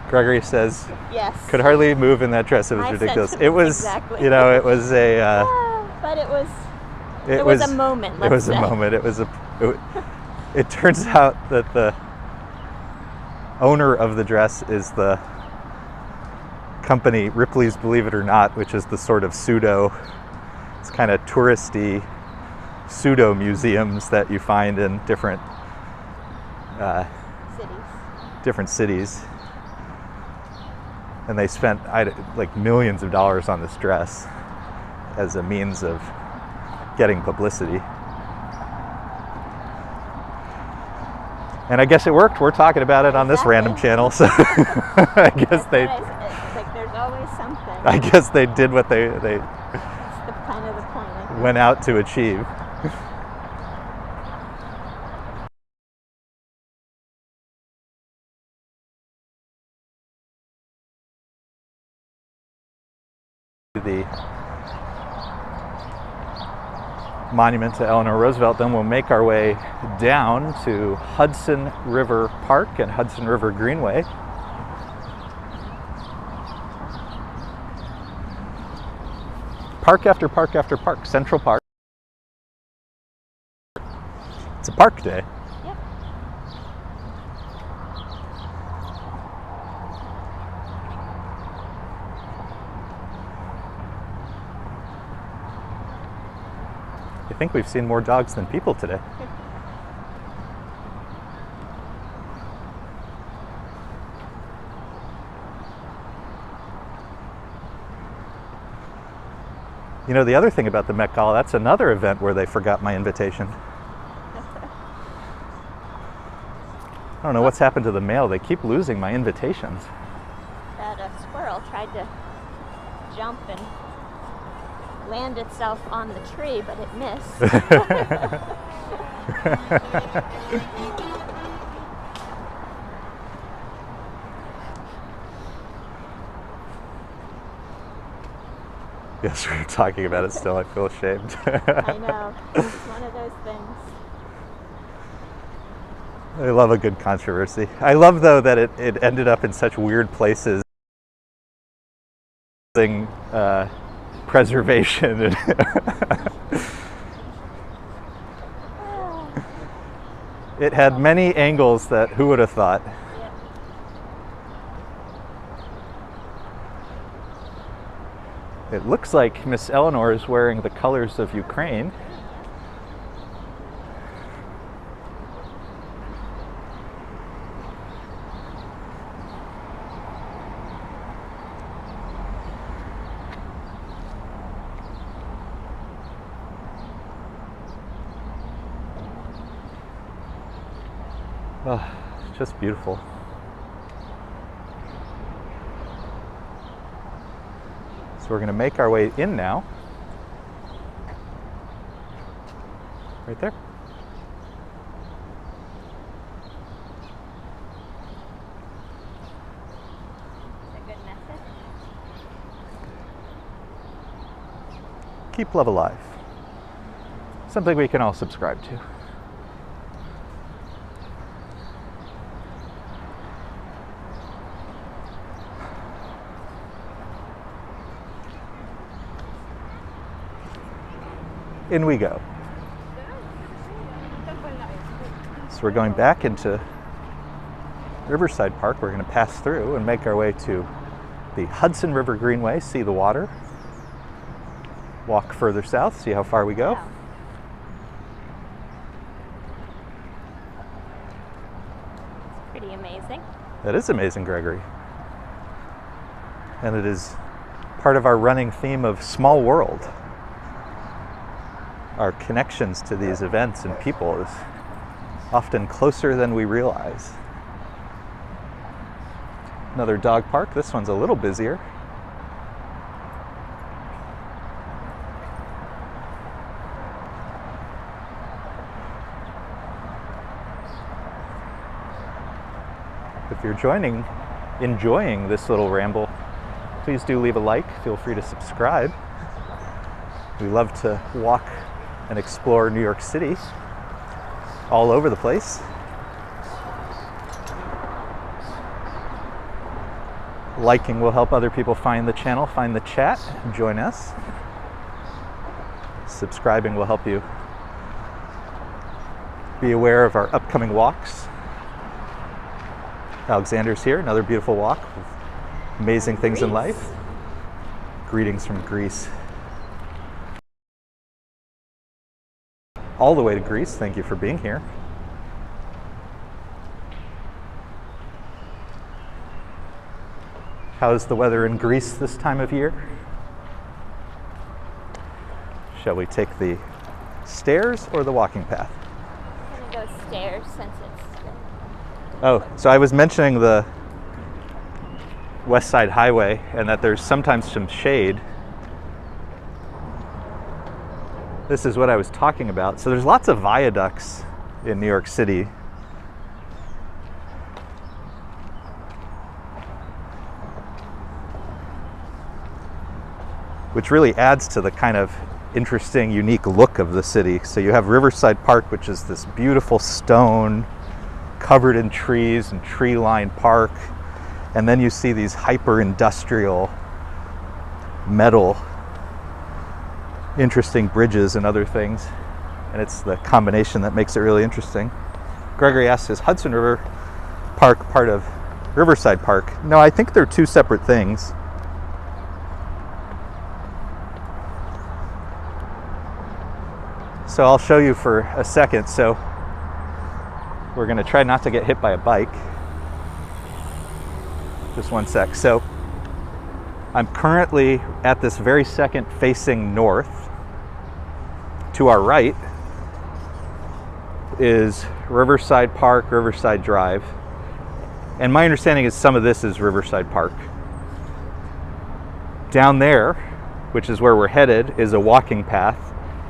Gregory says, Yes. could hardly move in that dress. It was My ridiculous. It sentiments, was, exactly. you know, it was a. But it was a moment. It was let's a say. moment. It turns out that the owner of the dress is the company Ripley's Believe It or Not, which is the sort of it's kind of touristy pseudo museums that you find in different cities. And they spent like millions of dollars on this dress as a means of getting publicity. And I guess it worked. We're talking about it on this Exactly. random channel, so I guess they. It's like there's always something. I guess they did what they That's the kind of the point. I think. went out to achieve. The monument to Eleanor Roosevelt, then we'll make our way down to Hudson River Park and Hudson River Greenway. Park after park after park, Central Park. It's a park day. Yep. I think we've seen more dogs than people today. You know, the other thing about the Met Gala, that's another event where they forgot my invitation. I don't know what's happened to the mail. They keep losing my invitations. That a squirrel tried to jump and land itself on the tree, but it missed. Yes, we're talking about it still. I feel ashamed. I know. It's one of those things. I love a good controversy. I love, though, that it ended up in such weird places. Preservation. It had many angles that who would have thought. Yeah. It looks like Miss Eleanor is wearing the colors of Ukraine. Oh, it's just beautiful. So we're going to make our way in now. Right there. It's a good message. Keep love alive. Something we can all subscribe to. In we go. So we're going back into Riverside Park. We're going to pass through and make our way to the Hudson River Greenway, see the water, walk further south, see how far we go. Wow. It's pretty amazing. That is amazing, Gregory. And it is part of our running theme of small world. our connections to these events and people is often closer than we realize. Another dog park. This one's a little busier. If you're enjoying this little ramble, please do leave a like. Feel free to subscribe. We love to walk and explore New York City all over the place. Liking will help other people find the channel, find the chat, and join us. Subscribing will help you be aware of our upcoming walks. Alexander's here, another beautiful walk with amazing things in life. Greetings from Greece. All the way to Greece, thank you for being here. How's the weather in Greece this time of year? Shall we take the stairs or the walking path? I'm gonna go stairs since it's... Oh, so I was mentioning the West Side Highway and that there's sometimes some shade. This is what I was talking about. So there's lots of viaducts in New York City. Which really adds to the kind of interesting, unique look of the city. So you have Riverside Park, which is this beautiful stone, covered in trees and tree-lined park. And then you see these hyper-industrial metal, interesting bridges and other things. And it's the combination that makes it really interesting. Gregory asks, is Hudson River Park part of Riverside Park? No, I think they're two separate things. So I'll show you for a second. So we're going to try not to get hit by a bike. Just one sec. So I'm currently at this very second facing north. To our right is Riverside Park, Riverside Drive. And my understanding is some of this is Riverside Park. Down there, which is where we're headed, is a walking path.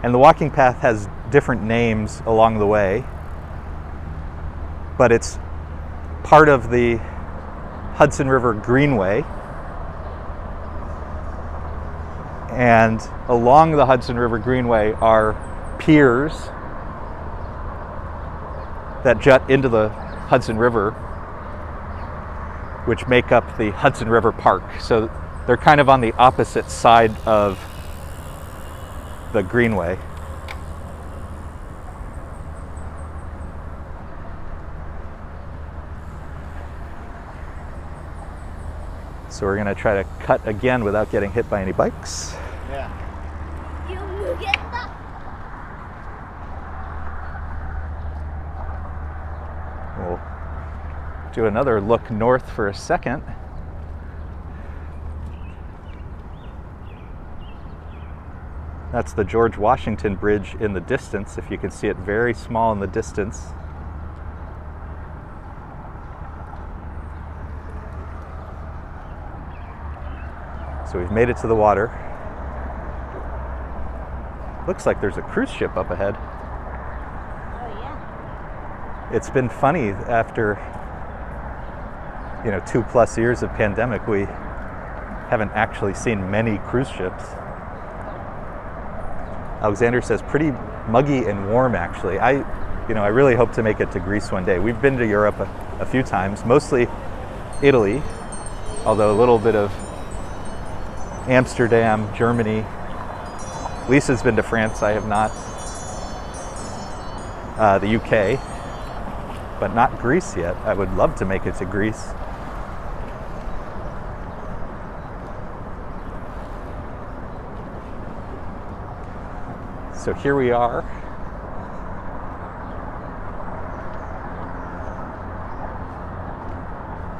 And the walking path has different names along the way. But it's part of the Hudson River Greenway. And along the Hudson River Greenway are piers that jut into the Hudson River, which make up the Hudson River Park. So they're kind of on the opposite side of the Greenway. So we're going to try to cut again without getting hit by any bikes. Yeah. We'll do another look north for a second. That's the George Washington Bridge in the distance, if you can see it very small in the distance. So we've made it to the water. Looks like there's a cruise ship up ahead. Oh yeah. It's been funny after, 2+ years of pandemic, we haven't actually seen many cruise ships. Alexander says pretty muggy and warm actually. I really hope to make it to Greece one day. We've been to Europe a few times, mostly Italy, although a little bit of Amsterdam, Germany. Lisa's been to France, I have not. The UK, but not Greece yet. I would love to make it to Greece. So here we are.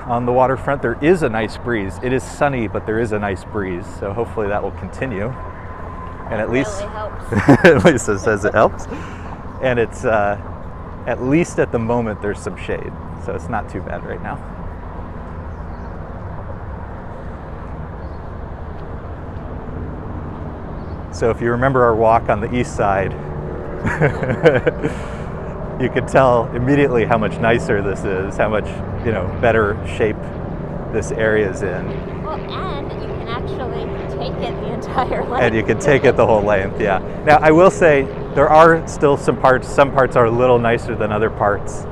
On the waterfront, there is a nice breeze. It is sunny, but there is a nice breeze, so hopefully that will continue. and at least really helps. at least it says it helps. And it's at least at the moment there's some shade, so it's not too bad right now. So if you remember our walk on the east side, you could tell immediately how much nicer this is, how much, you know, better shape this area is in. Well, and you can actually take it the entire length. And you can take it the whole length, yeah. Now, I will say there are still some parts are a little nicer than other parts.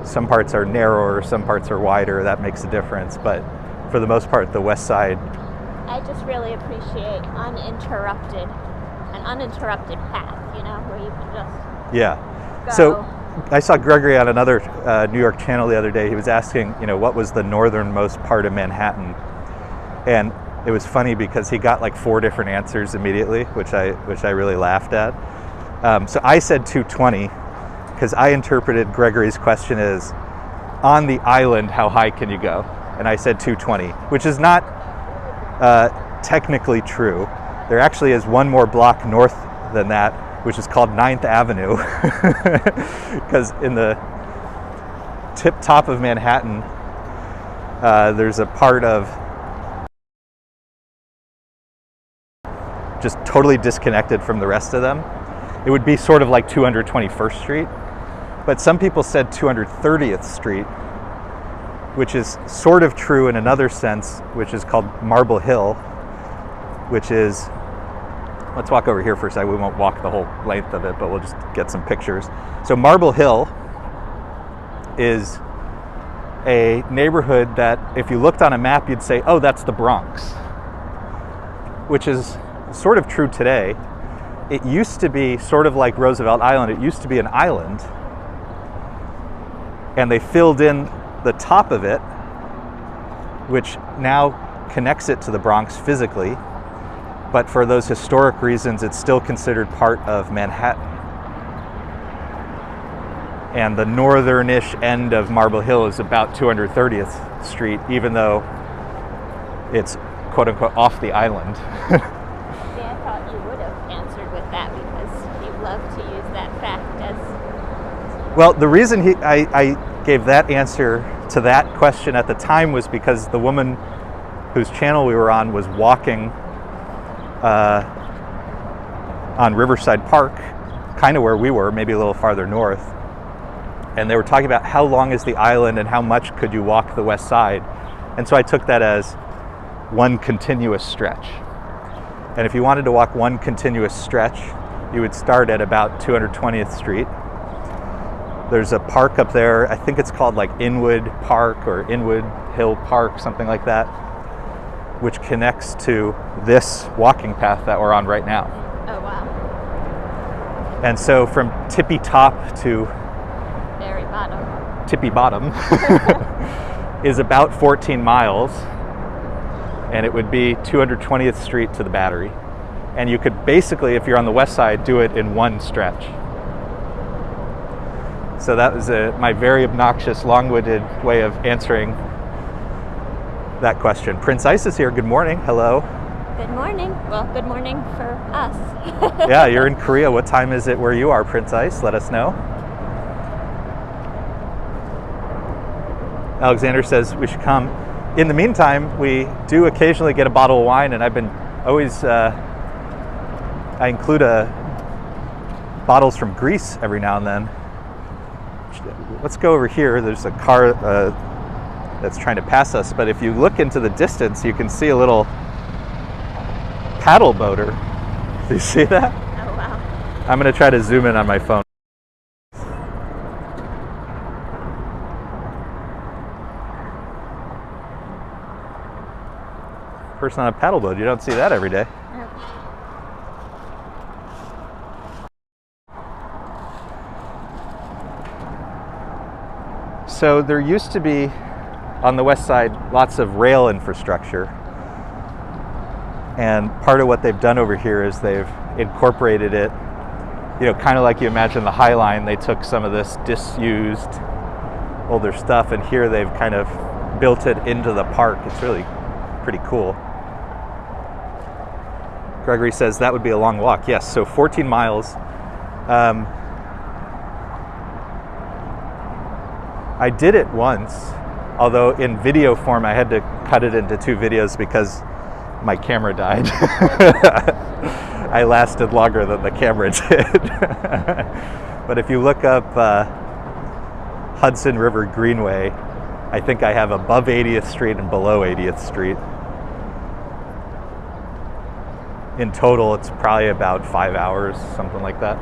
Some parts are narrower, some parts are wider, that makes a difference. But for the most part, the west side, I just really appreciate an uninterrupted path, you know, where you can just yeah. go. So I saw Gregory on another New York channel the other day. He was asking, you know, what was the northernmost part of Manhattan? And it was funny because he got like 4 different answers immediately, which I really laughed at. So I said 220 because I interpreted Gregory's question as, on the island, how high can you go? And I said 220, which is not technically true. There actually is one more block north than that, which is called 9th Avenue, because in the tip top of Manhattan, there's a part of just totally disconnected from the rest of them. It would be sort of like 221st Street, but some people said 230th Street, which is sort of true in another sense, which is called Marble Hill, which is, let's walk over here for a second. We won't walk the whole length of it, but we'll just get some pictures. So Marble Hill is a neighborhood that if you looked on a map, you'd say, oh, that's the Bronx, which is sort of true today. It used to be sort of like Roosevelt Island. It used to be an island, and they filled in the top of it, which now connects it to the Bronx physically. But for those historic reasons, it's still considered part of Manhattan. And the northern-ish end of Marble Hill is about 230th Street, even though it's quote-unquote off the island. See, I thought you would have answered with that because you love to use that fact as... Well, the reason I gave that answer to that question at the time was because the woman whose channel we were on was walking on Riverside Park, kind of where we were, maybe a little farther north. And they were talking about how long is the island and how much could you walk the west side. And so I took that as one continuous stretch. And if you wanted to walk one continuous stretch, you would start at about 220th Street. There's a park up there, I think it's called like Inwood Park or Inwood Hill Park, something like that, which connects to this walking path that we're on right now. Oh, wow. And so from tippy top to Very bottom. tippy bottom is about 14 miles, and it would be 220th Street to the Battery. And you could basically, if you're on the west side, do it in one stretch. So that was my very obnoxious, long-winded way of answering that question. Prince Ice is here. Good morning. Hello. Good morning. Well, good morning for us. Yeah, you're in Korea. What time is it where you are, Prince Ice? Let us know. Alexander says we should come. In the meantime, we do occasionally get a bottle of wine, and I've been always, I include bottles from Greece every now and then. Let's go over here. There's a car that's trying to pass us, but if you look into the distance, you can see a little paddle boater. Do you see that? Oh, wow. I'm going to try to zoom in on my phone. Person on a paddle boat. You don't see that every day. So there used to be, on the west side, lots of rail infrastructure. And part of what they've done over here is they've incorporated it, you know, kind of like you imagine the High Line. They took some of this disused older stuff, and here they've kind of built it into the park. It's really pretty cool. Gregory says that would be a long walk. Yes, so 14 miles. I did it once, although in video form I had to cut it into 2 videos because my camera died. I lasted longer than the camera did. But if you look up Hudson River Greenway, I think I have above 80th Street and below 80th Street. In total, it's probably about 5 hours, something like that.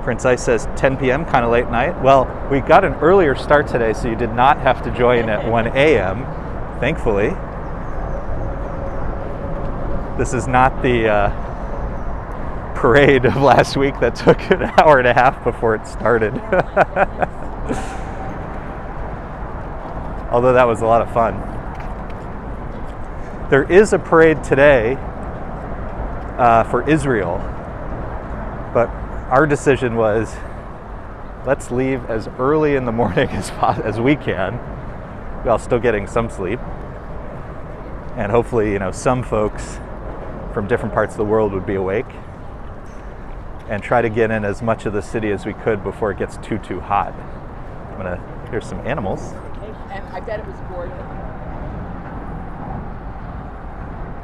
Prince Ice says 10 p.m., kind of late night. Well, we got an earlier start today, so you did not have to join at 1 a.m., thankfully. This is not the parade of last week that took an hour and a half before it started. Although that was a lot of fun. There is a parade today for Israel, but our decision was, let's leave as early in the morning as we can, while still getting some sleep. And hopefully, some folks from different parts of the world would be awake, and try to get in as much of the city as we could before it gets too hot. Here's some animals. And I bet it was gorgeous.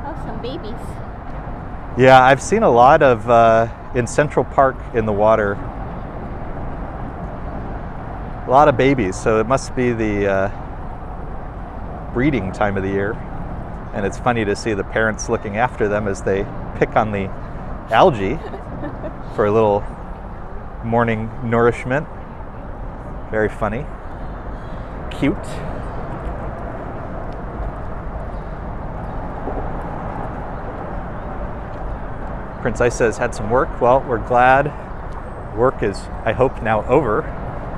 Oh, some babies. Yeah, I've seen a lot of, in Central Park in the water, a lot of babies, so it must be the breeding time of the year. And it's funny to see the parents looking after them as they pick on the algae for a little morning nourishment. Very funny. Cute. Prince Ice says, had some work. Well, we're glad work is, I hope, now over.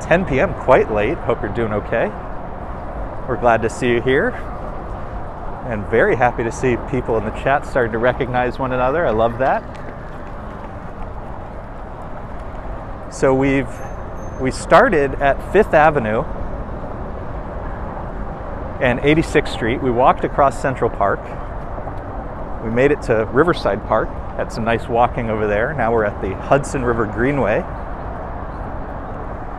10 p.m., quite late. Hope you're doing okay. We're glad to see you here. And very happy to see people in the chat starting to recognize one another. I love that. So we started at 5th Avenue and 86th Street. We walked across Central Park. We made it to Riverside Park. Had some nice walking over there. Now we're at the Hudson River Greenway,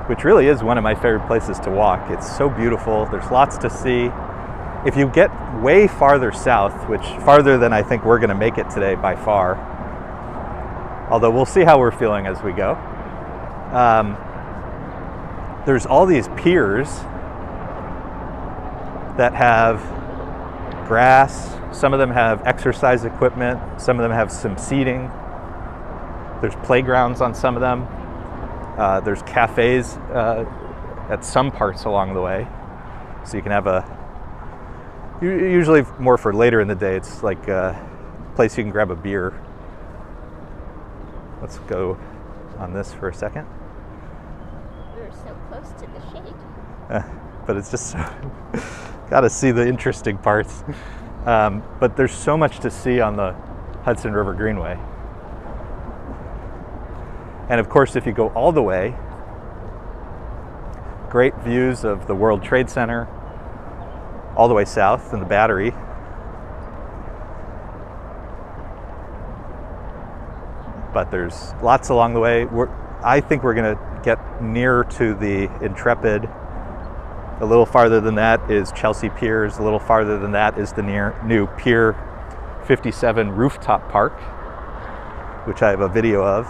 which really is one of my favorite places to walk. It's so beautiful. There's lots to see. If you get way farther south, which farther than I think we're going to make it today by far, although we'll see how we're feeling as we go. There's all these piers that have grass. Some of them have exercise equipment. Some of them have some seating. There's playgrounds on some of them. There's cafes at some parts along the way. So you can have usually more for later in the day, it's like a place you can grab a beer. Let's go on this for a second. We're so close to the shade. But it's just so, gotta see the interesting parts. But there's so much to see on the Hudson River Greenway. And of course, if you go all the way, great views of the World Trade Center, all the way south in the Battery. But there's lots along the way. I think we're gonna get near to the Intrepid. A little farther than that is Chelsea Piers. A little farther than that is the new Pier 57 Rooftop Park, which I have a video of.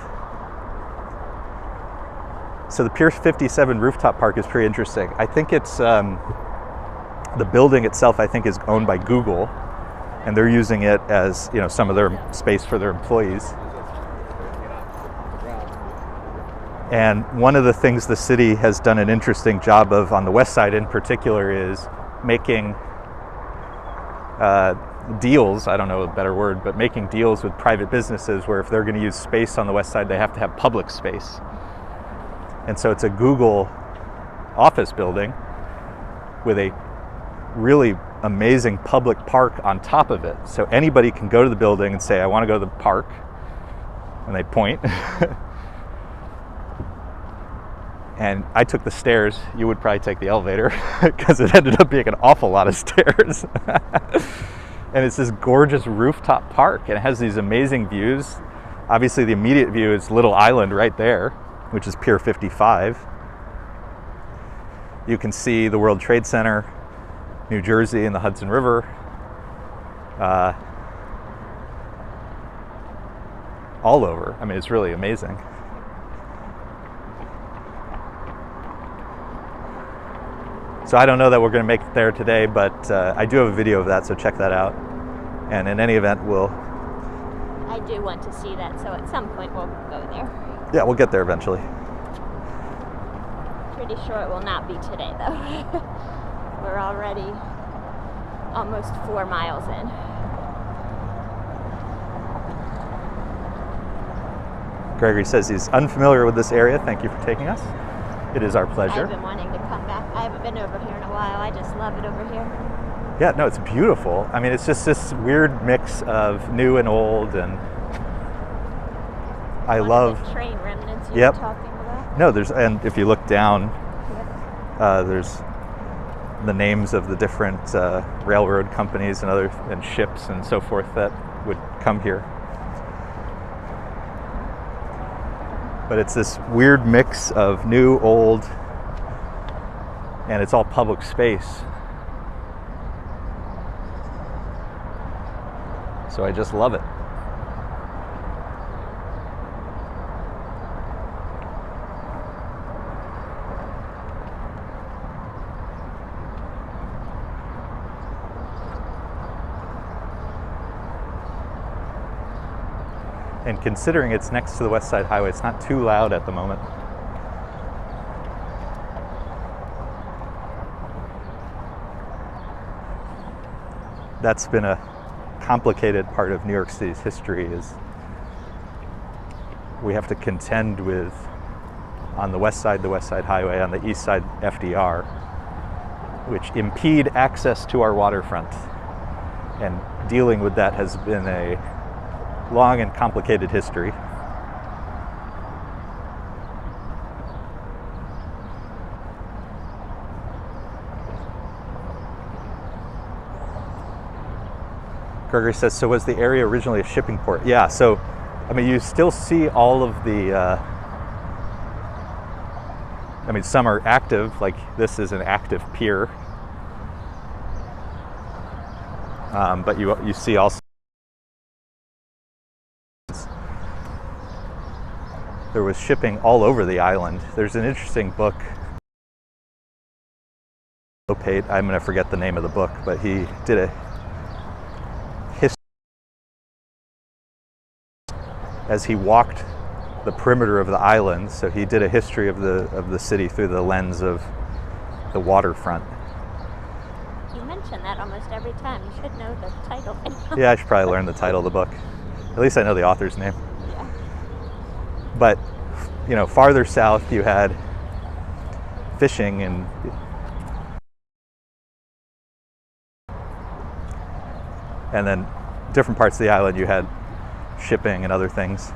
So the Pier 57 Rooftop Park is pretty interesting. I think it's, the building itself I think is owned by Google, and they're using it as, some of their space for their employees. And one of the things the city has done an interesting job of on the west side in particular is making deals, I don't know a better word, but making deals with private businesses where if they're going to use space on the west side, they have to have public space. And so it's a Google office building with a really amazing public park on top of it. So anybody can go to the building and say, I want to go to the park, and they point. And I took the stairs. You would probably take the elevator because it ended up being an awful lot of stairs. And it's this gorgeous rooftop park, and it has these amazing views. Obviously, the immediate view is Little Island right there, which is Pier 55. You can see the World Trade Center, New Jersey, and the Hudson River. All over. I mean, it's really amazing. So I don't know that we're going to make it there today, but I do have a video of that, so check that out. And in any event, I do want to see that, so at some point we'll go there. Yeah, we'll get there eventually. Pretty sure it will not be today, though. We're already almost 4 miles in. Gregory says he's unfamiliar with this area. Thank you for taking us. It is our pleasure. I've been wanting to come back. I haven't been over here in a while. I just love it over here. Yeah, no, it's beautiful. I mean, it's just this weird mix of new and old, and I love the train remnants you were talking about. No, and if you look down, Yep. there's the names of the different railroad companies and ships and so forth that would come here. But it's this weird mix of new, old, and it's all public space. So I just love it. And considering it's next to the West Side Highway, it's not too loud at the moment. That's been a complicated part of New York City's history, is we have to contend with, on the West Side, the West Side Highway, on the East Side, FDR, which impede access to our waterfront. And dealing with that has been a long and complicated history. Gregory says, so was the area originally a shipping port? Yeah, so, I mean, you still see all of the, I mean, some are active, like this is an active pier. But you see also, there was shipping all over the island. There's an interesting book. I'm going to forget the name of the book, but he did a history as he walked the perimeter of the island. So he did a history of the city through the lens of the waterfront. You mention that almost every time. You should know the title. Yeah, I should probably learn the title of the book. At least I know the author's name. Yeah. But, you know, farther south you had fishing and then different parts of the island you had shipping and other things.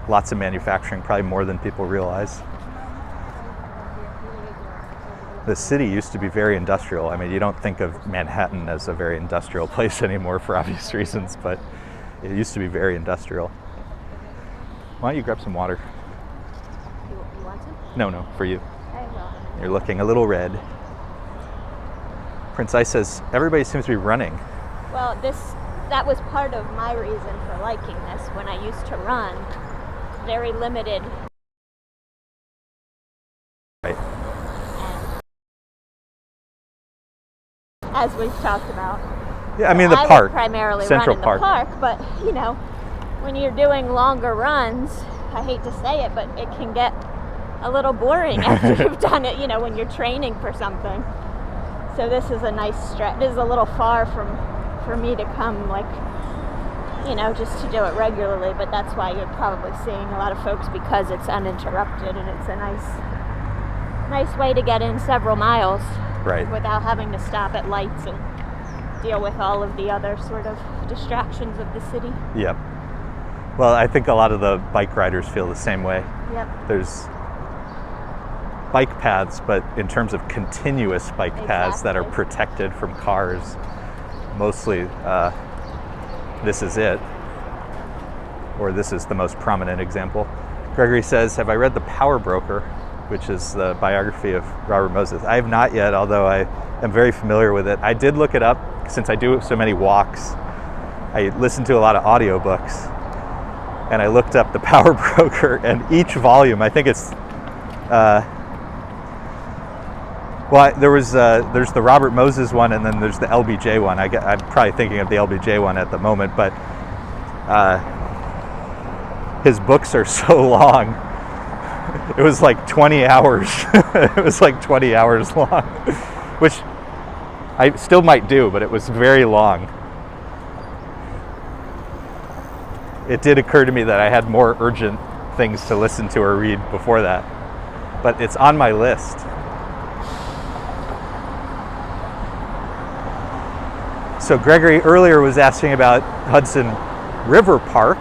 Lots of manufacturing, probably more than people realize. The city used to be very industrial. I mean, you don't think of Manhattan as a very industrial place anymore for obvious reasons, but it used to be very industrial. Why don't you grab some water? You want some? No, for you. I will. You're looking a little red. Prince Ice says, everybody seems to be running. Well, that was part of my reason for liking this. When I used to run, very limited. Right. And as we've talked about. Yeah, I mean, the I park. would primarily Central run in Park. the park, but, you know, when you're doing longer runs, I hate to say it, but it can get a little boring after you've done it, you know, when you're training for something. So this is a nice stretch. This is a little far for me to come, like, you know, just to do it regularly, but that's why you're probably seeing a lot of folks, because it's uninterrupted and it's a nice way to get in several miles. Right. Without having to stop at lights and deal with all of the other sort of distractions of the city. Yep. Well, I think a lot of the bike riders feel the same way. Yep. There's bike paths, but in terms of continuous bike paths that are Exactly. protected from cars, mostly this is it, or this is the most prominent example. Gregory says, have I read The Power Broker, which is the biography of Robert Moses? I have not yet, although I am very familiar with it. I did look it up since I do so many walks. I listen to a lot of audiobooks, and I looked up The Power Broker, and each volume, I think it's, there's the Robert Moses one, and then there's the LBJ one. I'm probably thinking of the LBJ one at the moment, but his books are so long. It was like 20 hours. It was like 20 hours long, which I still might do, but it was very long. It did occur to me that I had more urgent things to listen to or read before that, but it's on my list. So Gregory earlier was asking about Hudson River Park,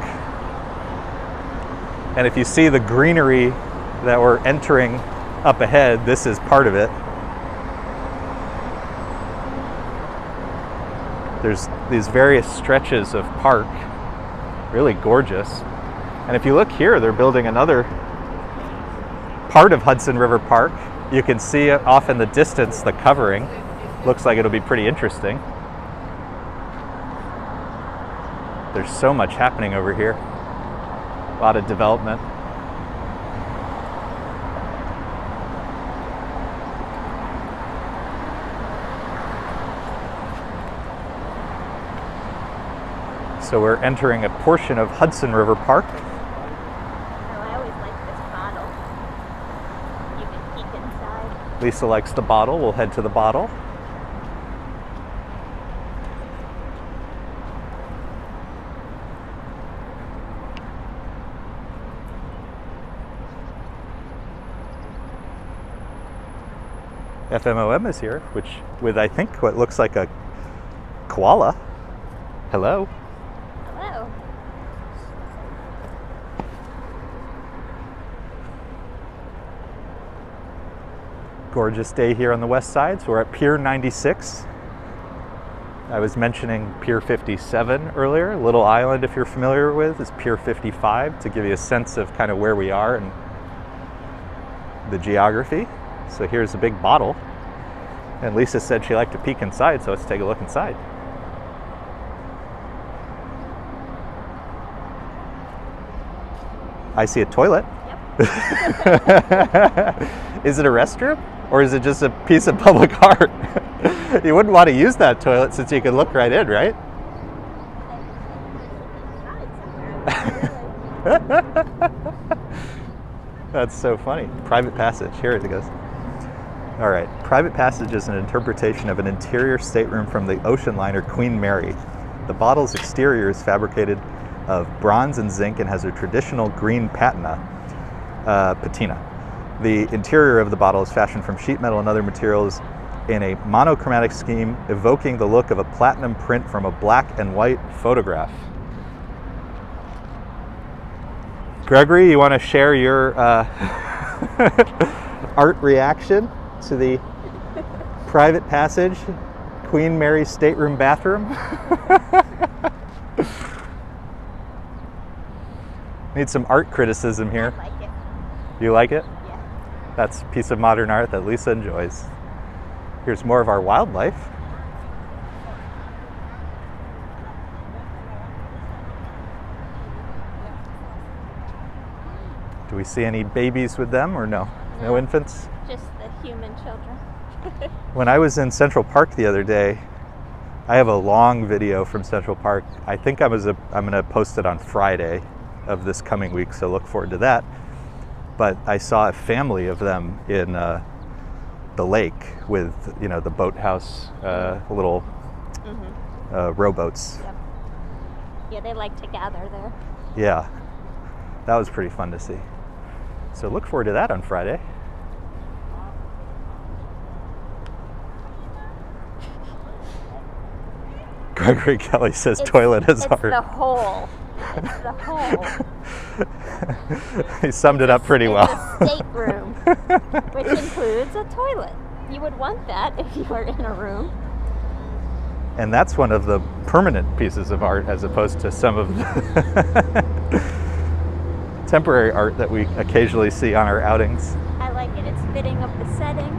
and if you see the greenery that we're entering up ahead, this is part of it. There's these various stretches of park, really gorgeous. And if you look here, they're building another part of Hudson River Park. You can see it off in the distance, the covering. Looks like it'll be pretty interesting. There's so much happening over here. A lot of development. So we're entering a portion of Hudson River Park. Oh, I always like this bottle. You can peek inside. Lisa likes the bottle. We'll head to the bottle. FMOM is here, which with I think what looks like a koala. Hello. Hello. Gorgeous day here on the west side. So we're at Pier 96. I was mentioning Pier 57 earlier. Little Island, if you're familiar with, is Pier 55 to give you a sense of kind of where we are and the geography. So here's a big bottle. And Lisa said she liked to peek inside, so let's take a look inside. I see a toilet. Yep. Is it a restroom? Or is it just a piece of public art? You wouldn't want to use that toilet since you can look right in, right? That's so funny. Private passage. Here it goes. All right. Private passage is an interpretation of an interior stateroom from the ocean liner Queen Mary. The bottle's exterior is fabricated of bronze and zinc and has a traditional green patina. The interior of the bottle is fashioned from sheet metal and other materials in a monochromatic scheme, evoking the look of a platinum print from a black and white photograph. Gregory, you want to share your art reaction to the private passage, Queen Mary stateroom bathroom? Need some art criticism here. I like it. You like it? Yeah. That's a piece of modern art that Lisa enjoys. Here's more of our wildlife. Do we see any babies with them or no? No infants? Just the human children. When I was in Central Park the other day, I have a long video from Central Park. I think I'm going to post it on Friday of this coming week, so look forward to that. But I saw a family of them in the lake with, the boathouse, little rowboats. Yep. Yeah, they like to gather there. Yeah, that was pretty fun to see. So look forward to that on Friday. Gregory Kelly says toilet is hard. It's the hole. It's the hole. He summed it up pretty It's well. a stateroom, which includes a toilet. You would want that if you were in a room. And that's one of the permanent pieces of art as opposed to some of the temporary art that we occasionally see on our outings. I like it. It's fitting of the setting.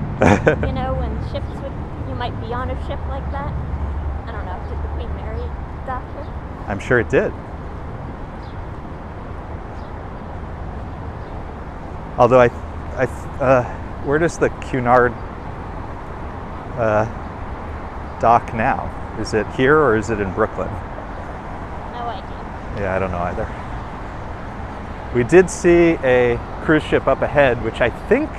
You know, when ships would, you might be on a ship like that. I don't know. Did the Queen Mary dock here? I'm sure it did. Although where does the Cunard dock now? Is it here or is it in Brooklyn? No idea. Yeah, I don't know either. We did see a cruise ship up ahead, which I think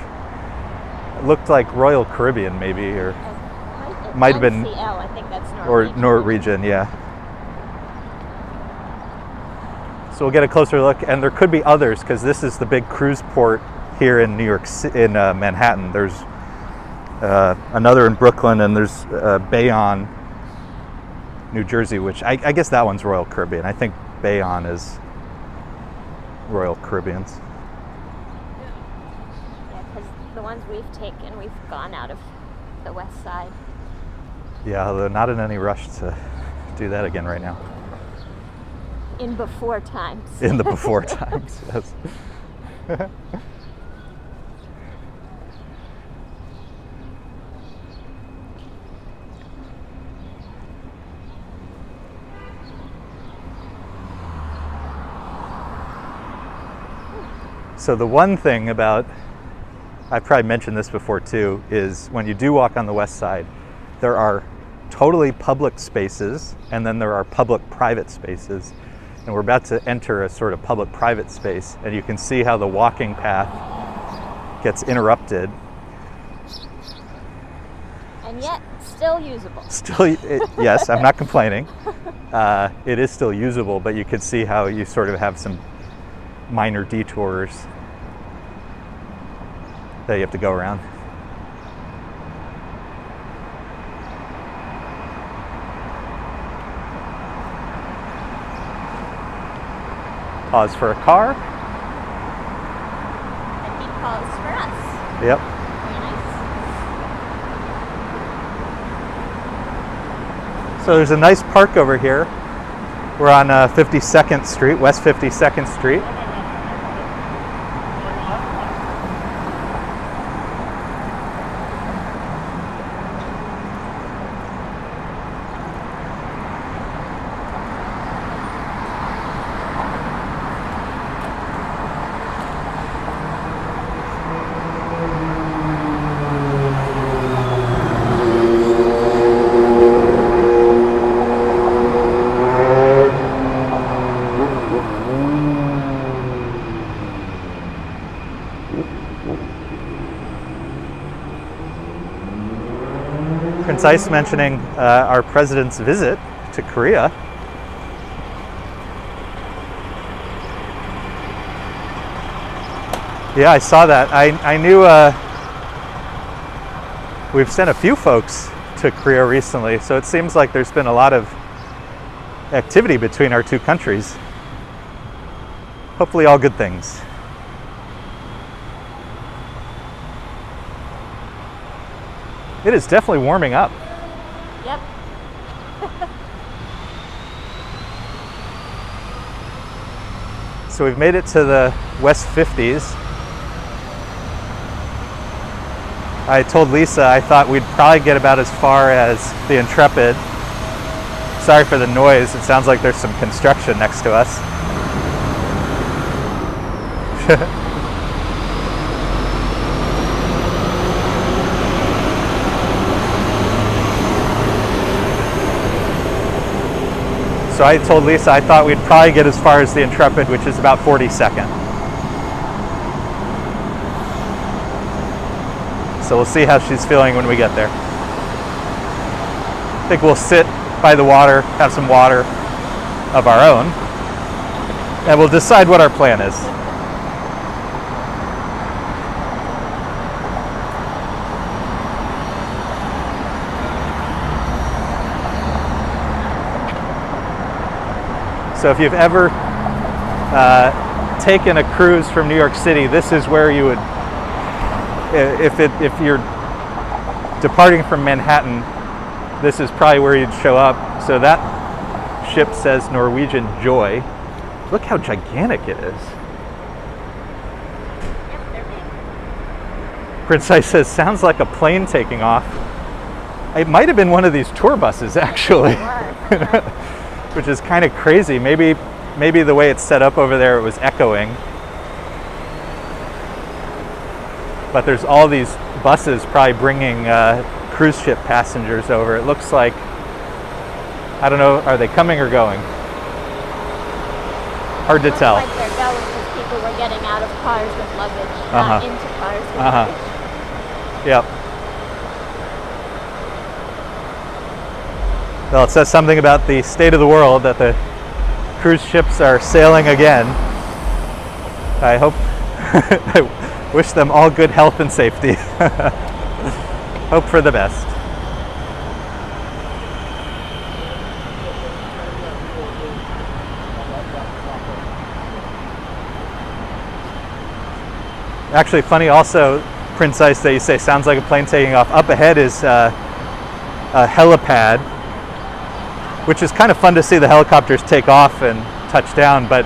looked like Royal Caribbean, maybe, or might have been, NCL, I think that's or Norwegian. Norwegian, yeah. So we'll get a closer look, and there could be others because this is the big cruise port here in New York, in Manhattan. There's another in Brooklyn, and there's Bayonne, New Jersey, which I guess that one's Royal Caribbean. I think Bayonne is Royal Caribbean's. Yeah, because the ones we've taken, we've gone out of the west side. Yeah, although not in any rush to do that again right now. In before times. In the before times, yes. So the one thing about, I've probably mentioned this before too, is when you do walk on the west side, there are totally public spaces and then there are public-private spaces. And we're about to enter a sort of public-private space, and you can see how the walking path gets interrupted. And yet, still usable. Yes, I'm not complaining. It is still usable, but you can see how you sort of have some minor detours that you have to go around. Pause for a car. And he paused for us. Yep. Very nice. So there's a nice park over here. We're on 52nd Street, West 52nd Street. Prince Ice mentioning our president's visit to Korea. Yeah, I saw that. I knew we've sent a few folks to Korea recently, so it seems like there's been a lot of activity between our two countries. Hopefully all good things. It is definitely warming up. Yep. So we've made it to the West 50s. I told Lisa I thought we'd probably get about as far as the Intrepid. Sorry for the noise. It sounds like there's some construction next to us. So I told Lisa I thought we'd probably get as far as the Intrepid, which is about 42nd. So we'll see how she's feeling when we get there. I think we'll sit by the water, have some water of our own, and we'll decide what our plan is. So if you've ever taken a cruise from New York City, this is where you would, if you're departing from Manhattan, this is probably where you'd show up. So that ship says Norwegian Joy. Look how gigantic it is. Prince Ice says, sounds like a plane taking off. It might have been one of these tour buses, actually, which is kind of crazy. Maybe the way it's set up over there, it was echoing. But there's all these buses probably bringing cruise ship passengers over. It looks like, I don't know, are they coming or going? Hard to tell. Like they're going because people were getting out of cars with luggage, not into cars with luggage. Yep. Well, it says something about the state of the world that the cruise ships are sailing again. I hope, I wish them all good health and safety. Hope for the best. Actually, funny also, Prince Ice, that you say sounds like a plane taking off. Up ahead is a helipad, which is kind of fun to see the helicopters take off and touch down, but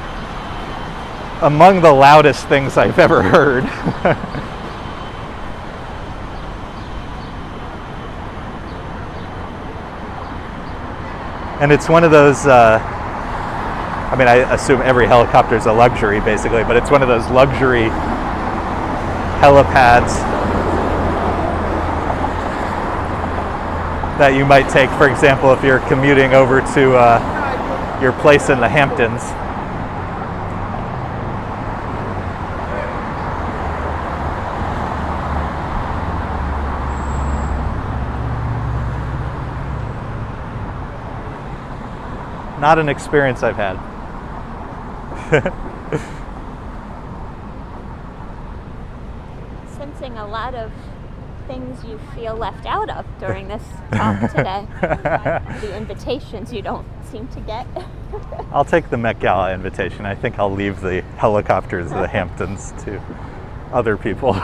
among the loudest things I've ever heard. And it's one of those, I mean, I assume every helicopter is a luxury basically, but it's one of those luxury helipads that you might take, for example, if you're commuting over to your place in the Hamptons. Not an experience I've had. Sensing a lot of things you feel left out of during this talk today. The invitations you don't seem to get. I'll take the Met Gala invitation. I think I'll leave the helicopters of the Hamptons to other people.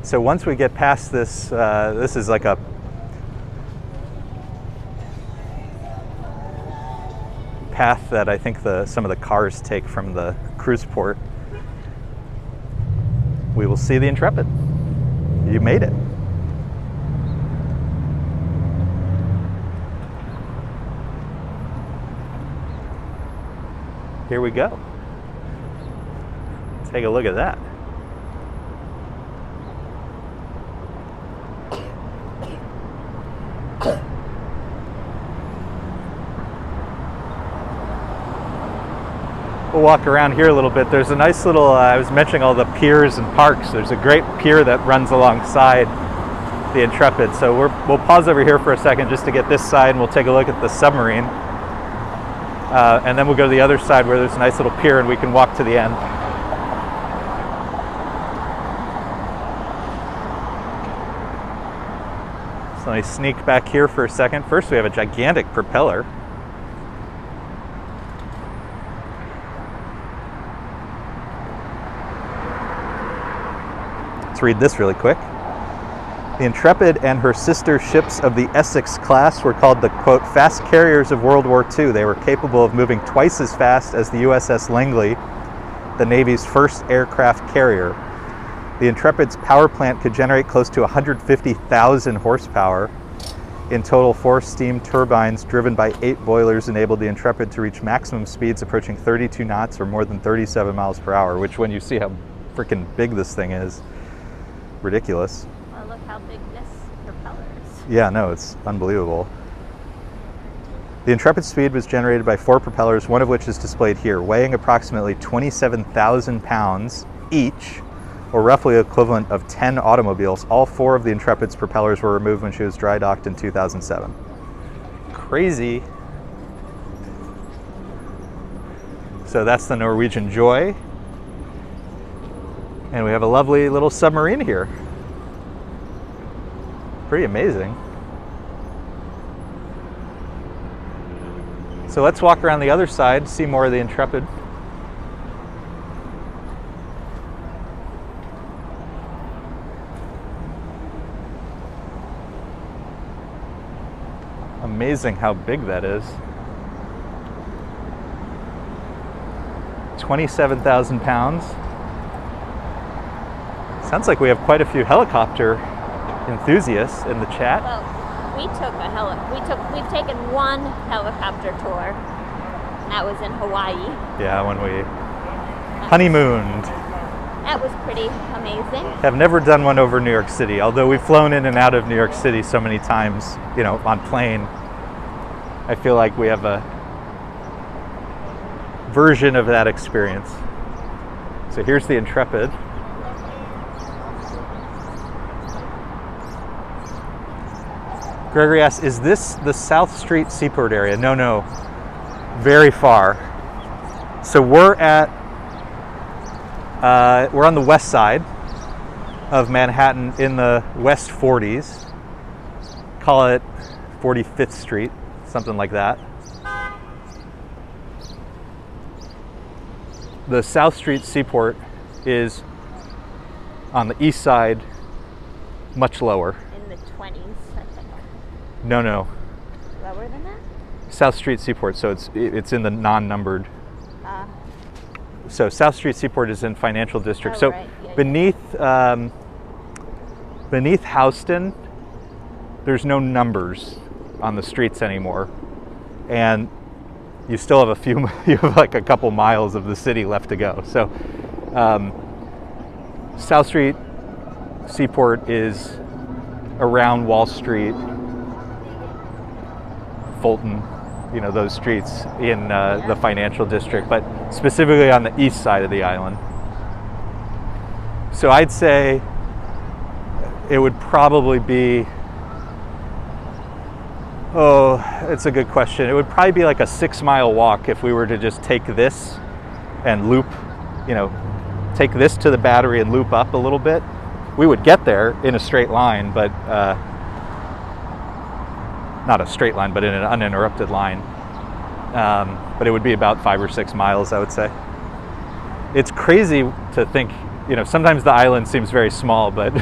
So once we get past this, this is like a path that I think some of the cars take from the cruise port. We will see the Intrepid. You made it. Here we go. Take a look at that. We'll walk around here a little bit. There's a nice little, I was mentioning all the piers and parks. There's a great pier that runs alongside the Intrepid. So we'll pause over here for a second just to get this side, and we'll take a look at the submarine. And then we'll go to the other side where there's a nice little pier and we can walk to the end. So let me sneak back here for a second. First, we have a gigantic propeller. Let's read this really quick. The Intrepid and her sister ships of the Essex class were called the, quote, fast carriers of World War II. They were capable of moving twice as fast as the USS Langley, the Navy's first aircraft carrier. The Intrepid's power plant could generate close to 150,000 horsepower. In total, 4 steam turbines driven by 8 boilers enabled the Intrepid to reach maximum speeds approaching 32 knots or more than 37 miles per hour, which, when you see how freaking big this thing is, ridiculous. Well, look how big this propeller is. Yeah, no, it's unbelievable. The Intrepid's speed was generated by 4 propellers, one of which is displayed here, weighing approximately 27,000 pounds each, or roughly equivalent of 10 automobiles. All 4 of the Intrepid's propellers were removed when she was dry docked in 2007. Crazy. So that's the Norwegian Joy. And we have a lovely little submarine here. Pretty amazing. So let's walk around the other side, see more of the Intrepid. Amazing how big that is. 27,000 pounds. Sounds like we have quite a few helicopter enthusiasts in the chat. Well, we've taken one helicopter tour, and that was in Hawaii. Yeah, when we honeymooned. That was pretty amazing. Have never done one over New York City, although we've flown in and out of New York City so many times, you know, on plane. I feel like we have a version of that experience. So here's the Intrepid. Gregory asks, is this the South Street Seaport area? No, very far. So we're on the west side of Manhattan in the West 40s. Call it 45th Street, something like that. The South Street Seaport is on the east side, much lower. In the 20s, I think. No. Lower than that? South Street Seaport, so it's in the non-numbered. So South Street Seaport is in Financial District. Oh, so right. Yeah, beneath Houston, there's no numbers on the streets anymore, and you still have you have like a couple miles of the city left to go. So South Street Seaport is around Wall Street, Fulton, you know, those streets in the Financial District, but specifically on the east side of the island. So I'd say it would probably be, it's a good question. It would probably be like a 6-mile walk if we were to just take this and loop, you know, take this to the Battery and loop up a little bit. We would get there in a straight line, but not a straight line, but in an uninterrupted line. But it would be about 5 or 6 miles, I would say. It's crazy to think, you know, sometimes the island seems very small, but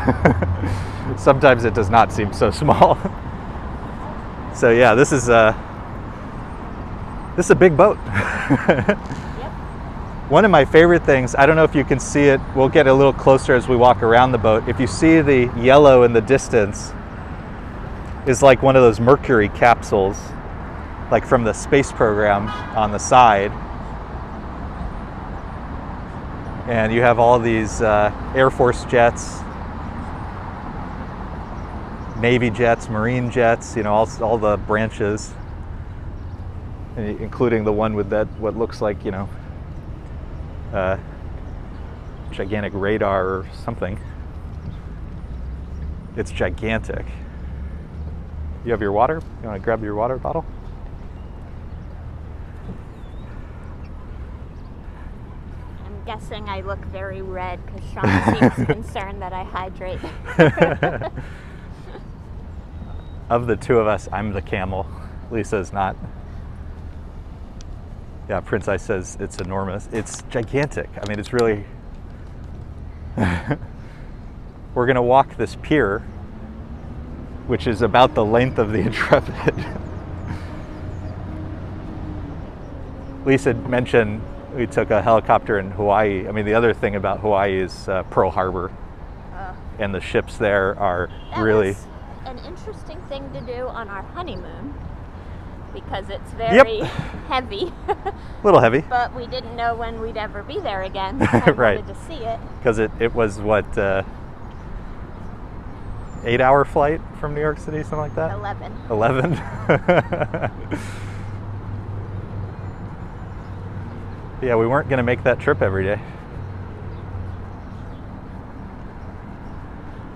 sometimes it does not seem so small. So yeah, this is a big boat. Yep. One of my favorite things, I don't know if you can see it, we'll get a little closer as we walk around the boat. If you see the yellow in the distance, is like one of those Mercury capsules, like from the space program on the side. And you have all these Air Force jets, Navy jets, Marine jets, you know, all the branches, including the one with that, what looks like, you know, gigantic radar or something. It's gigantic. You have your water? You want to grab your water bottle? I'm guessing I look very red because Sean seems concerned that I hydrate. Of the two of us, I'm the camel. Lisa's not. Yeah, Prince Ice says it's enormous. It's gigantic. I mean, it's really... We're going to walk this pier, which is about the length of the Intrepid. Lisa mentioned we took a helicopter in Hawaii. I mean, the other thing about Hawaii is Pearl Harbor. And the ships there are really... That was an interesting thing to do on our honeymoon because it's very heavy. A little heavy. But we didn't know when we'd ever be there again. So I Right. wanted to see it. Because it was, what, 8-hour flight from New York City, something like that? 11? Yeah, we weren't going to make that trip every day.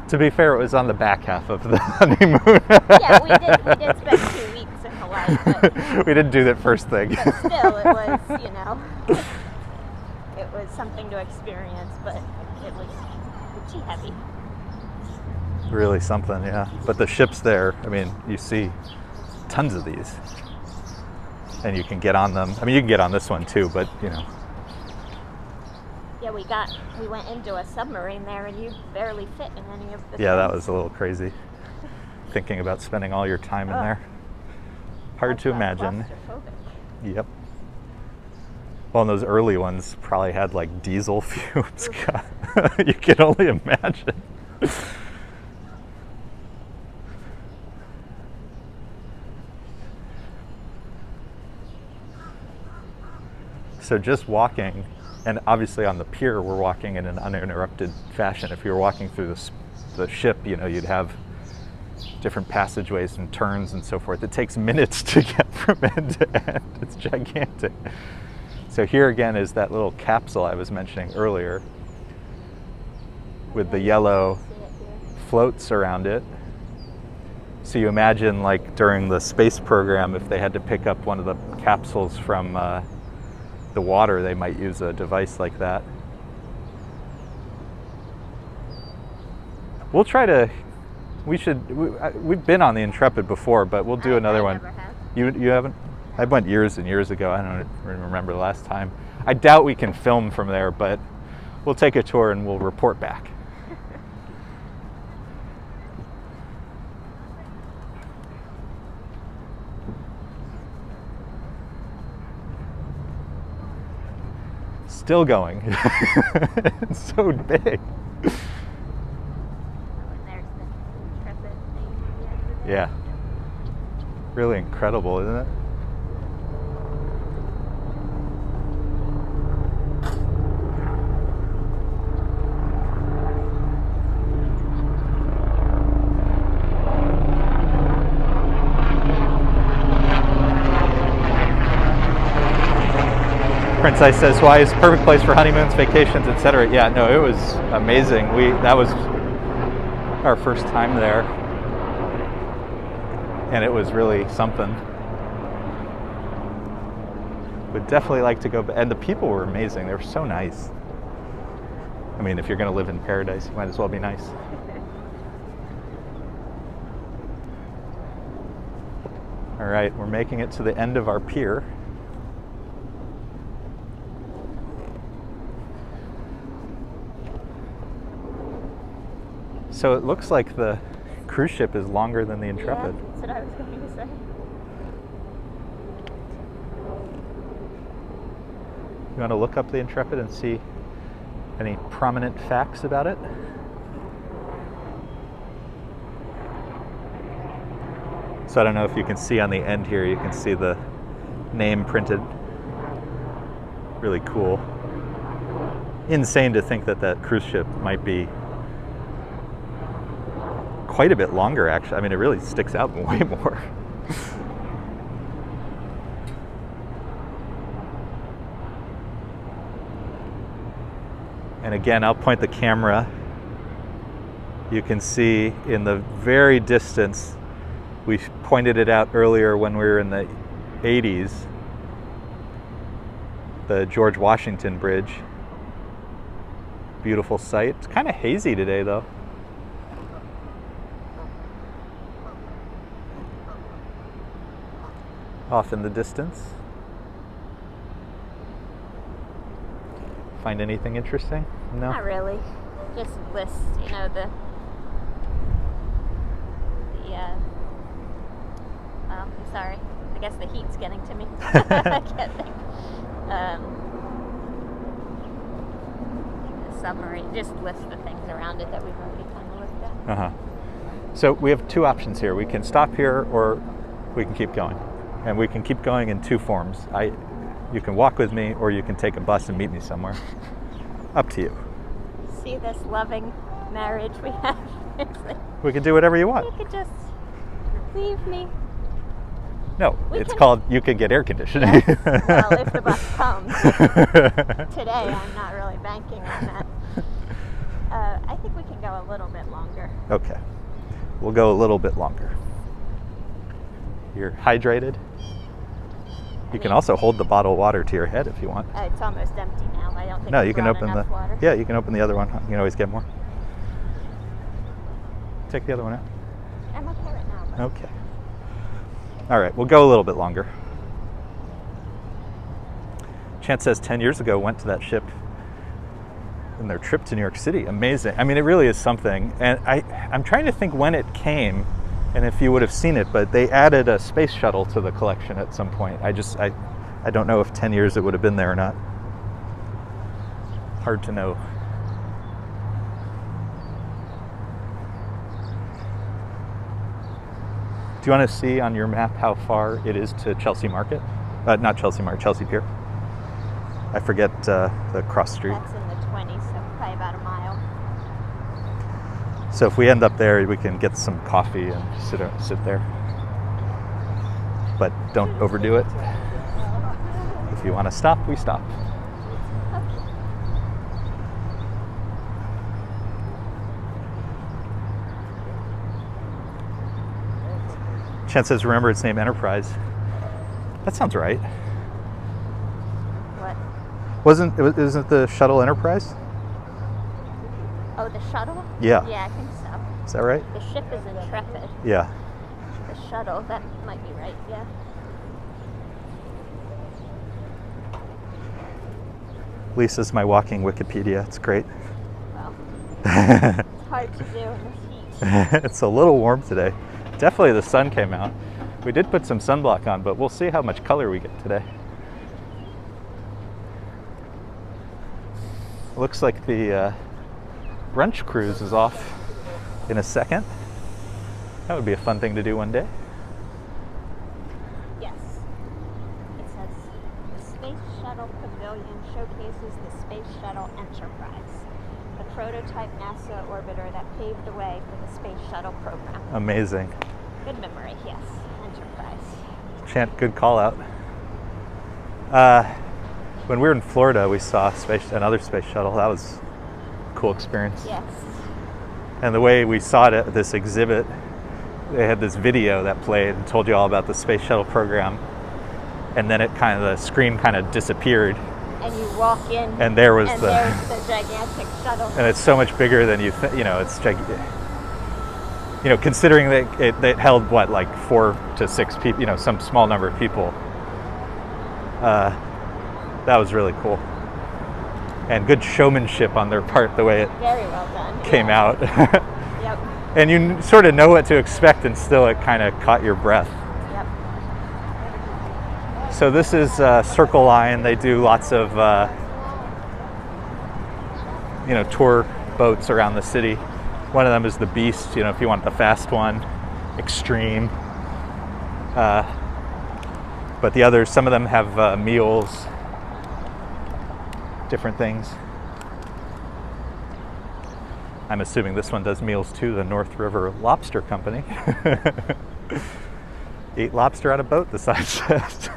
To be fair, it was on the back half of the honeymoon. Yeah, we did spend 2 weeks in Hawaii, but We didn't do that first thing. but still it was, you know, it was something to experience, but it was pretty heavy. Really something, yeah. But the ships there, I mean, you see tons of these. and you can get on them. I mean, you can get on this one too, but you know. Yeah, we went into a submarine there, and you barely fit in any of the. Yeah, that things. was a little crazy. Thinking about spending all your time in Ugh. there. Hard That's to imagine. claustrophobic. Yep. Well, and those early ones probably had like diesel fumes. God, you can only imagine. So just walking, and obviously on the pier we're walking in an uninterrupted fashion. If you were walking through the ship, you know, you'd have different passageways and turns and so forth. It takes minutes to get from end to end. It's gigantic. So here again is that little capsule I was mentioning earlier with the yellow floats around it. So you imagine like during the space program, if they had to pick up one of the capsules from the water, they might use a device like that. We'll try to, we've been on the Intrepid before, but we'll do another one. Never have. You haven't? I went years and years ago. I don't remember the last time. I doubt we can film from there, but we'll take a tour and we'll report back. Still going. It's so big. And there's the Intrepid thing at the end of it. Yeah. Really incredible, isn't it? Prince Ice says, why is perfect place for honeymoons, vacations, etc. Yeah, no, it was amazing. That was our first time there, and it was really something. Would definitely like to go, and the people were amazing. They were so nice. I mean, if you're going to live in paradise, you might as well be nice. All right, we're making it to the end of our pier. So it looks like the cruise ship is longer than the Intrepid. Yeah, that's what I was going to say. You want to look up the Intrepid and see any prominent facts about it? So I don't know if you can see on the end here, you can see the name printed. Really cool. Insane to think that that cruise ship might be quite a bit longer, actually. I mean, it really sticks out way more. And again, I'll point the camera. You can see in the very distance, we pointed it out earlier when we were in the 80s, the George Washington Bridge. Beautiful sight. It's kind of hazy today, though. Off in the distance. Find anything interesting? No? Not really. Just lists, you know, well, I'm sorry. I guess the heat's getting to me. I can't think. The submarine, just lists the things around it that we've already kind of looked at. Uh-huh. So we have two options here. We can stop here or we can keep going. And we can keep going in two forms. You can walk with me or you can take a bus and meet me somewhere. Up to you. See this loving marriage we have? It's like, We can do whatever you want. you could just leave me. No, We it's can- called you can get air conditioning. Well, if the bus comes. Today, I'm not really banking on that. I think we can go a little bit longer. Okay. We'll go a little bit longer. You're hydrated. You can also hold the bottle of water to your head if you want. It's almost empty now. I don't think No, we you can brought open enough the water. Yeah, you can open the other one. You can always get more. Take the other one out. I'm okay right now. But Okay. All right, we'll go a little bit longer. Chance says 10 years ago went to that ship in their trip to New York City. Amazing. I mean, it really is something. And I'm trying to think when it came and if you would have seen it, but they added a space shuttle to the collection at some point. I don't know if 10 years it would have been there or not. Hard to know. Do you want to see on your map how far it is to Chelsea Market? Not Chelsea Market, Chelsea Pier. I forget the cross street. That's in the 20s, so probably about a mile. So if we end up there, we can get some coffee and sit there. But don't overdo it. If you want to stop, we stop. Chance says, remember its name Enterprise. That sounds right. What? Isn't the shuttle Enterprise? Oh, the shuttle? Yeah. Yeah, I think so. Is that right? The ship is Intrepid. Yeah. The shuttle, that might be right, yeah. Lisa's my walking Wikipedia. It's great. Well, it's hard to do in this heat. It's a little warm today. Definitely the sun came out. We did put some sunblock on, but we'll see how much color we get today. Looks like the brunch cruise is off in a second. That would be a fun thing to do one day. Yes. It says, the Space Shuttle Pavilion showcases the Space Shuttle Enterprise, the prototype NASA orbiter that paved the way for the Space Shuttle program. Amazing. Good memory, yes. Enterprise. Chant, good call out. When we were in Florida, we saw another space shuttle. That was a cool experience. Yes. And the way we saw it at this exhibit, they had this video that played and told you all about the space shuttle program. And then the screen kind of disappeared. And you walk in, and there's the gigantic shuttle. And it's so much bigger than you think. It's considering that it held like 4 to 6 people, some small number of people. That was really cool. And good showmanship on their part, the way it very well done. came out. Yep. And you sort of know what to expect, and still it kind of caught your breath. Yep. So this is Circle Line. They do lots of tour boats around the city. One of them is the Beast, if you want the fast one, Extreme. But the others, some of them have meals, different things. I'm assuming this one does meals too, the North River Lobster Company. Eat lobster on a boat, the sign says.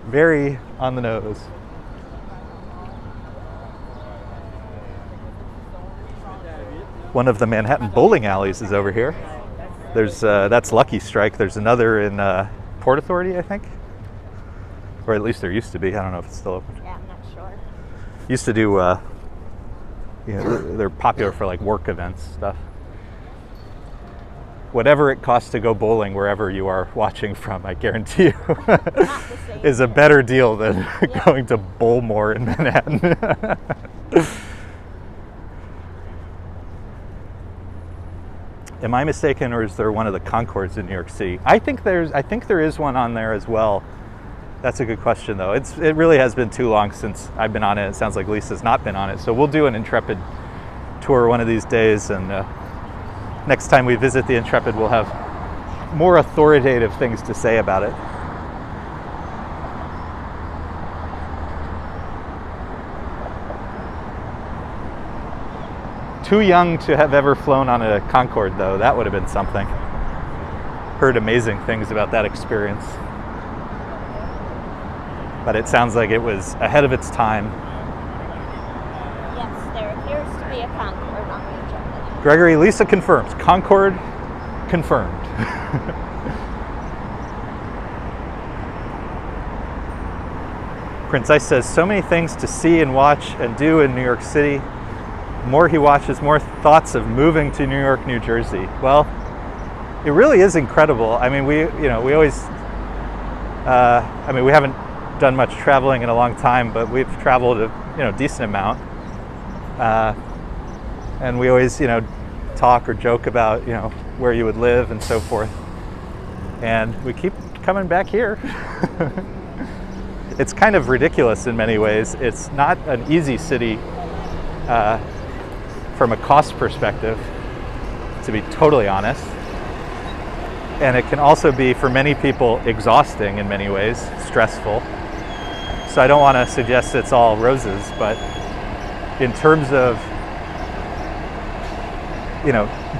Very on the nose. One of the Manhattan bowling alleys is over here. There's that's Lucky Strike. There's another in Port Authority, I think, or at least there used to be. I don't know if it's still open. Yeah, I'm not sure. Used to do. They're popular for like work events stuff. Whatever it costs to go bowling wherever you are watching from, I guarantee you, is a better deal than going to Bowlmore in Manhattan. Am I mistaken, or is there one of the Concords in New York City? I think there is one on there as well. That's a good question, though. It really has been too long since I've been on it. It sounds like Lisa's not been on it. So we'll do an Intrepid tour one of these days, and next time we visit the Intrepid, we'll have more authoritative things to say about it. Too young to have ever flown on a Concorde, though. That would have been something. Heard amazing things about that experience. But it sounds like it was ahead of its time. Yes, there appears to be a Concorde on the Intrepid. Gregory, Lisa confirms. Concorde confirmed. Prince Ice says, so many things to see and watch and do in New York City. The more he watches, more thoughts of moving to New York, New Jersey. Well, it really is incredible. I mean, we always, we haven't done much traveling in a long time, but we've traveled a decent amount, and we always talk or joke about where you would live and so forth, and we keep coming back here. It's kind of ridiculous in many ways. It's not an easy city from a cost perspective, to be totally honest. And it can also be, for many people, exhausting in many ways, stressful. So I don't want to suggest it's all roses, but in terms of,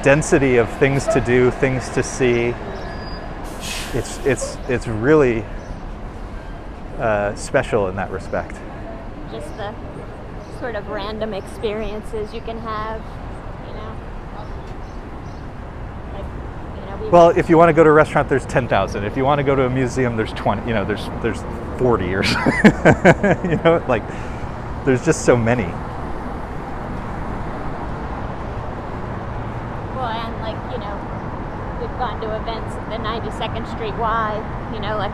density of things to do, things to see, it's really special in that respect. Just the sort of random experiences you can have, Well, if you want to go to a restaurant, there's 10,000. If you want to go to a museum, there's 20. There's 40 or so. There's just so many. Well, and we've gone to events at the 92nd Street Y,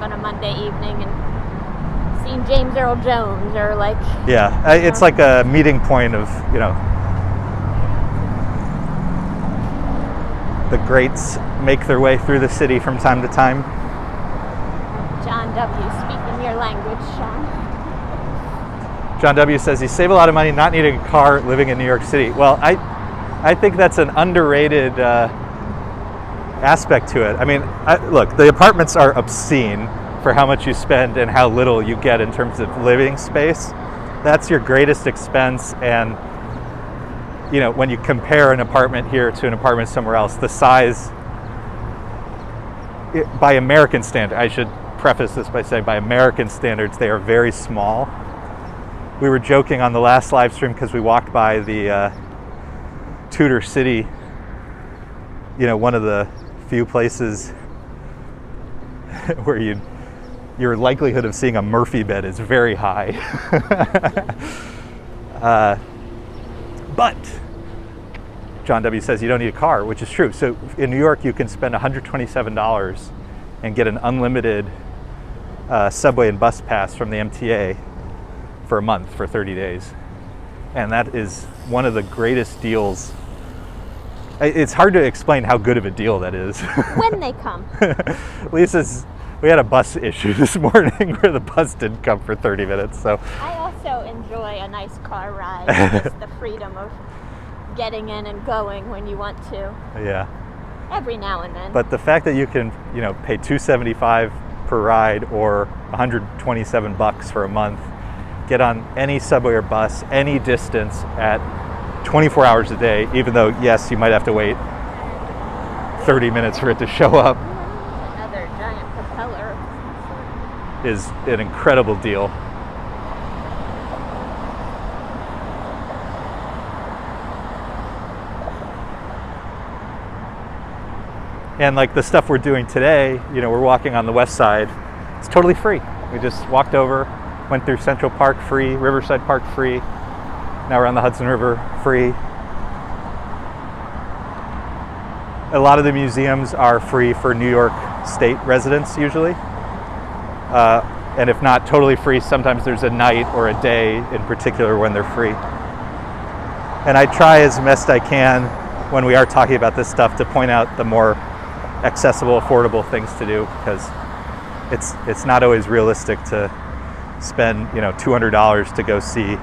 on a Monday evening, and seen James Earl Jones, or Yeah, it's like a meeting point of the greats make their way through the city from time to time. John W. speaking your language, Sean. John W. says you save a lot of money not needing a car living in New York City. Well, I think that's an underrated aspect to it. I mean, look, the apartments are obscene for how much you spend and how little you get in terms of living space. That's your greatest expense, and when you compare an apartment here to an apartment somewhere else, the size, by American standards, I should preface this by saying by American standards, they are very small. We were joking on the last live stream because we walked by the Tudor City, one of the few places where your likelihood of seeing a Murphy bed is very high. But John W. says you don't need a car, which is true. So in New York, you can spend $127 and get an unlimited subway and bus pass from the MTA for a month, for 30 days. And that is one of the greatest deals. It's hard to explain how good of a deal that is. When they come. We had a bus issue this morning where the bus didn't come for 30 minutes. So I also enjoy a nice car ride, just the freedom of getting in and going when you want to. Yeah. Every now and then. But the fact that you can, pay $275 per ride or $127 for a month, get on any subway or bus, any distance at 24 hours a day, even though, yes, you might have to wait 30 minutes for it to show up. Another giant propeller. Is an incredible deal. And like the stuff we're doing today, we're walking on the west side, it's totally free. We just walked over, went through Central Park free, Riverside Park free. Now we're on the Hudson River free. A lot of the museums are free for New York State residents usually. And if not totally free, sometimes there's a night or a day in particular when they're free. And I try as best I can when we are talking about this stuff to point out the more accessible, affordable things to do, because it's not always realistic to spend $200 to go see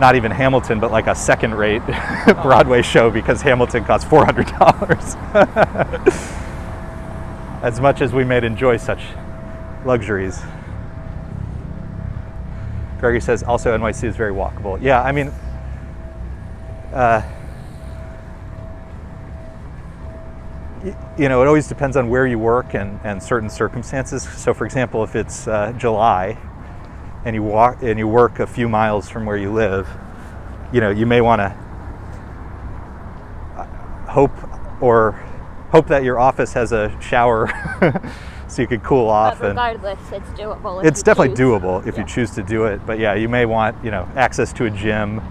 not even Hamilton, but like a second-rate Broadway show because Hamilton costs $400. As much as we may enjoy such luxuries. Gregory says also NYC is very walkable. Yeah, I mean, it always depends on where you work and certain circumstances. So for example, if it's July and you work a few miles from where you live, you may want to hope that your office has a shower so you could cool off. But regardless, it's doable. It's definitely doable if you choose to do it. But yeah, you may want access to a gym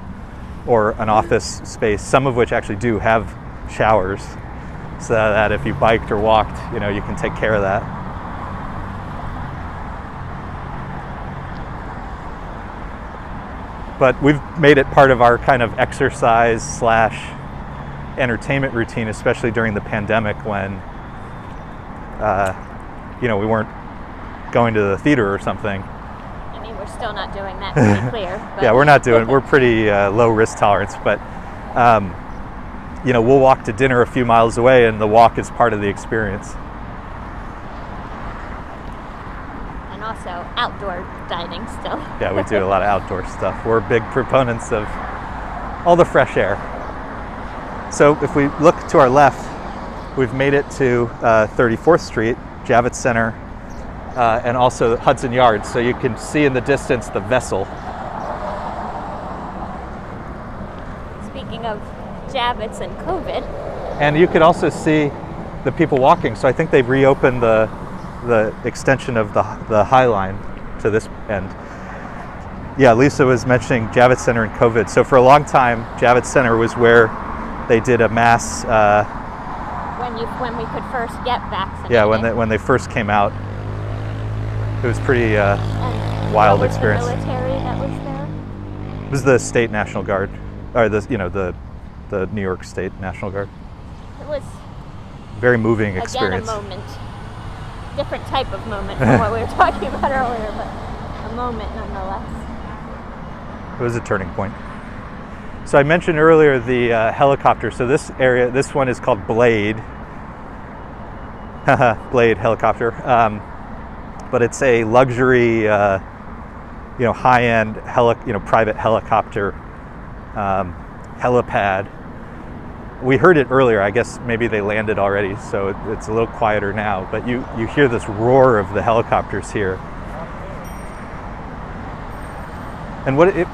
or an office space, some of which actually do have showers, so that if you biked or walked, you can take care of that. But we've made it part of our kind of exercise slash entertainment routine, especially during the pandemic when, we weren't going to the theater or something. I mean, we're still not doing that, to be clear. But. Yeah, we're pretty low risk tolerance, but we'll walk to dinner a few miles away, and the walk is part of the experience. And also outdoor dining still. Yeah, we do a lot of outdoor stuff. We're big proponents of all the fresh air. So if we look to our left, we've made it to 34th Street, Javits Center, and also Hudson Yards. So you can see in the distance the vessel. Speaking of Javits and COVID. And you could also see the people walking. So I think they've reopened the extension of the High Line to this end. Yeah, Lisa was mentioning Javits Center and COVID. So for a long time, Javits Center was where they did a mass. When we could first get vaccinated. Yeah, when they first came out, it was pretty wild experience. The military that was there. It was the State National Guard, or the New York State National Guard. It was very moving experience. Again, a moment, different type of moment from what we were talking about earlier, but a moment nonetheless. It was a turning point. So I mentioned earlier the helicopter. So this one is called Blade. Blade helicopter. But it's a luxury, high-end private helicopter helipad. We heard it earlier. I guess maybe they landed already, so it's a little quieter now. But you hear this roar of the helicopters here. And Blade,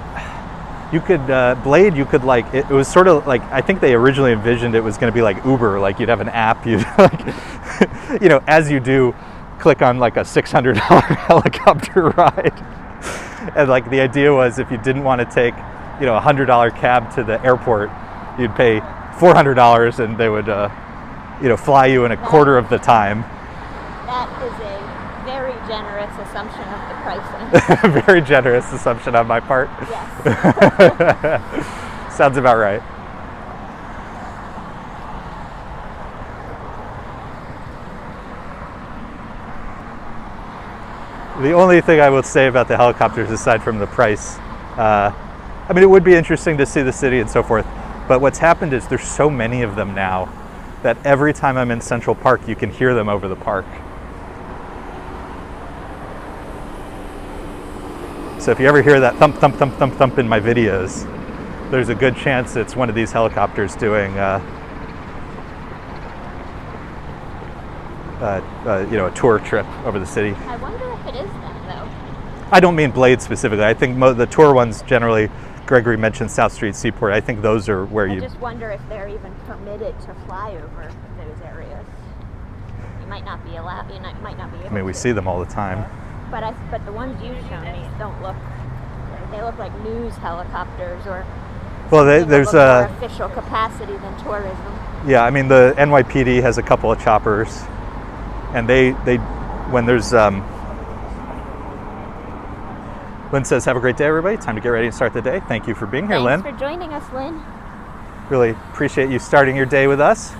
it was sort of like, I think they originally envisioned it was going to be like Uber, like you'd have an app, you'd as you do, click on like a $600 helicopter ride. And like the idea was if you didn't want to take, a $100 cab to the airport, you'd pay $400 and they would, fly you in a quarter of the time. That is a very generous assumption of the pricing. Very generous assumption on my part. Yes. Sounds about right. The only thing I will say about the helicopters, aside from the price, it would be interesting to see the city and so forth, but what's happened is there's so many of them now that every time I'm in Central Park, you can hear them over the park. So if you ever hear that thump, thump, thump, thump, thump in my videos, there's a good chance it's one of these helicopters doing a tour trip over the city. I wonder if it is them, though. I don't mean Blade specifically. I think the tour ones generally, Gregory mentioned South Street, Seaport. I think those are where I just wonder if they're even permitted to fly over those areas. You might not be allowed. You might not be able we to. see them all the time. But the ones you've shown me don't look. They look like news helicopters or. Well, there's more official capacity than tourism. Yeah, the NYPD has a couple of choppers, and they when there's Lynn says, "Have a great day, everybody. Time to get ready and start the day." Thank you for being here, Lynn. Thanks for joining us, Lynn. Really appreciate you starting your day with us.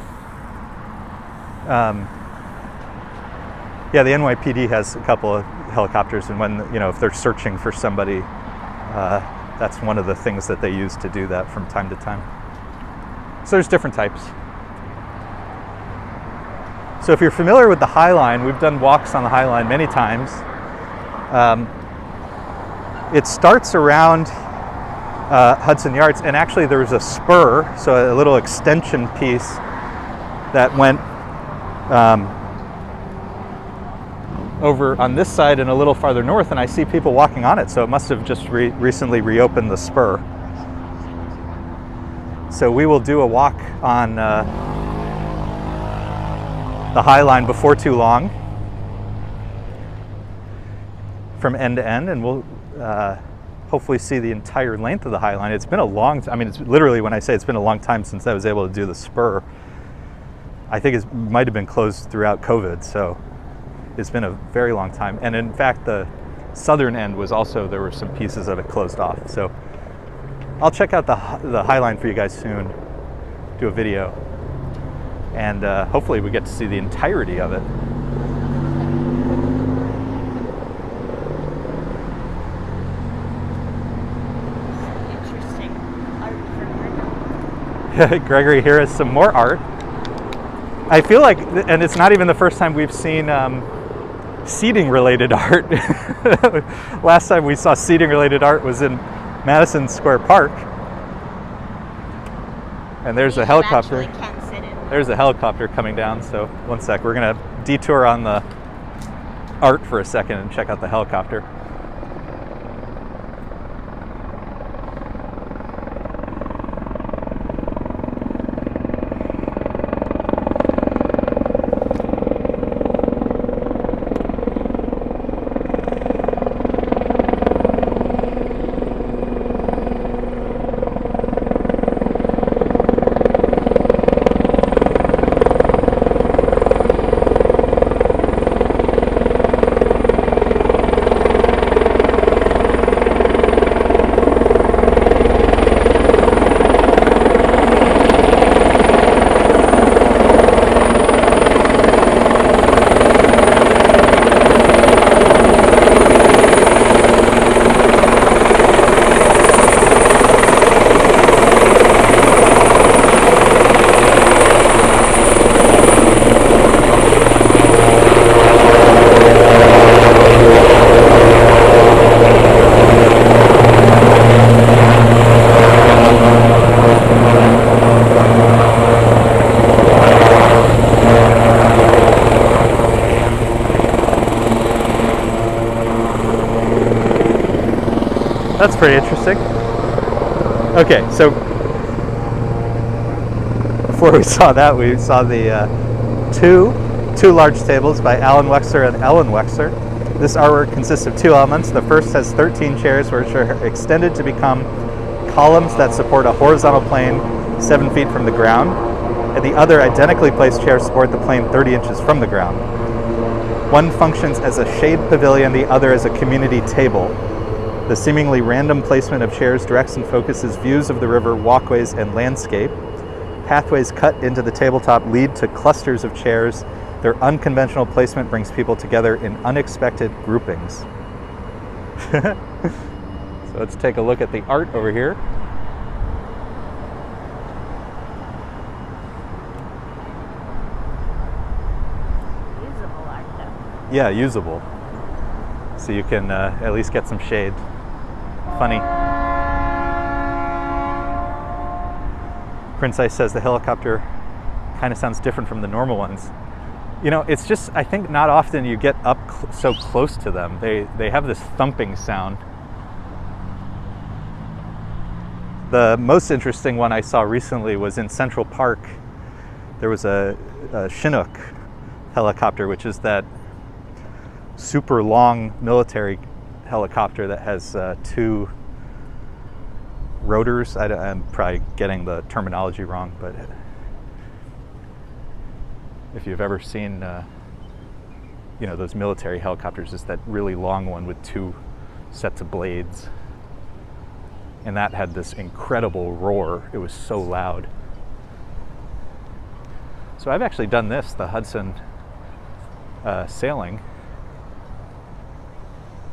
Yeah, the NYPD has a couple of helicopters, and when if they're searching for somebody, that's one of the things that they use to do that from time to time. So there's different types. So if you're familiar with the High Line, we've done walks on the High Line many times. It starts around Hudson Yards, and actually there was a spur, so a little extension piece that went over on this side and a little farther north, and I see people walking on it, so it must have just recently reopened the spur. So we will do a walk on the High Line before too long, from end to end, and we'll hopefully see the entire length of the High Line. It's been a long time. It's literally, when I say it's been a long time since I was able to do the spur. I think it might have been closed throughout COVID, so it's been a very long time. And in fact, the southern end was also, there were some pieces of it closed off. So I'll check out the Highline for you guys soon, do a video, and hopefully we get to see the entirety of it. Interesting art from Gregory. Gregory, here is some more art. I feel like, and it's not even the first time we've seen seating related art. Last time we saw seating related art was in Madison Square Park. And there's a helicopter. Can sit in. There's a helicopter coming down, so one sec. We're gonna detour on the art for a second and check out the helicopter. That's pretty interesting. Okay, so before we saw that, we saw the two large tables by Alan Wexler and Ellen Wexler. This artwork consists of two elements. The first has 13 chairs which are extended to become columns that support a horizontal plane 7 feet from the ground, and the other identically placed chairs support the plane 30 inches from the ground. One functions as a shade pavilion, the other as a community table. The seemingly random placement of chairs directs and focuses views of the river, walkways, and landscape. Pathways cut into the tabletop lead to clusters of chairs. Their unconventional placement brings people together in unexpected groupings. So let's take a look at the art over here. Usable art, though. Yeah, usable. So you can at least get some shade. Funny. Prince Ice says the helicopter kind of sounds different from the normal ones. You know, it's just, I think not often you get up so close to them. They have this thumping sound. The most interesting one I saw recently was in Central Park. There was a Chinook helicopter, which is that super long military helicopter that has two rotors. I'm probably getting the terminology wrong, but if you've ever seen those military helicopters, it's that really long one with two sets of blades, and that had this incredible roar. It was so loud. So I've actually done this, the Hudson sailing.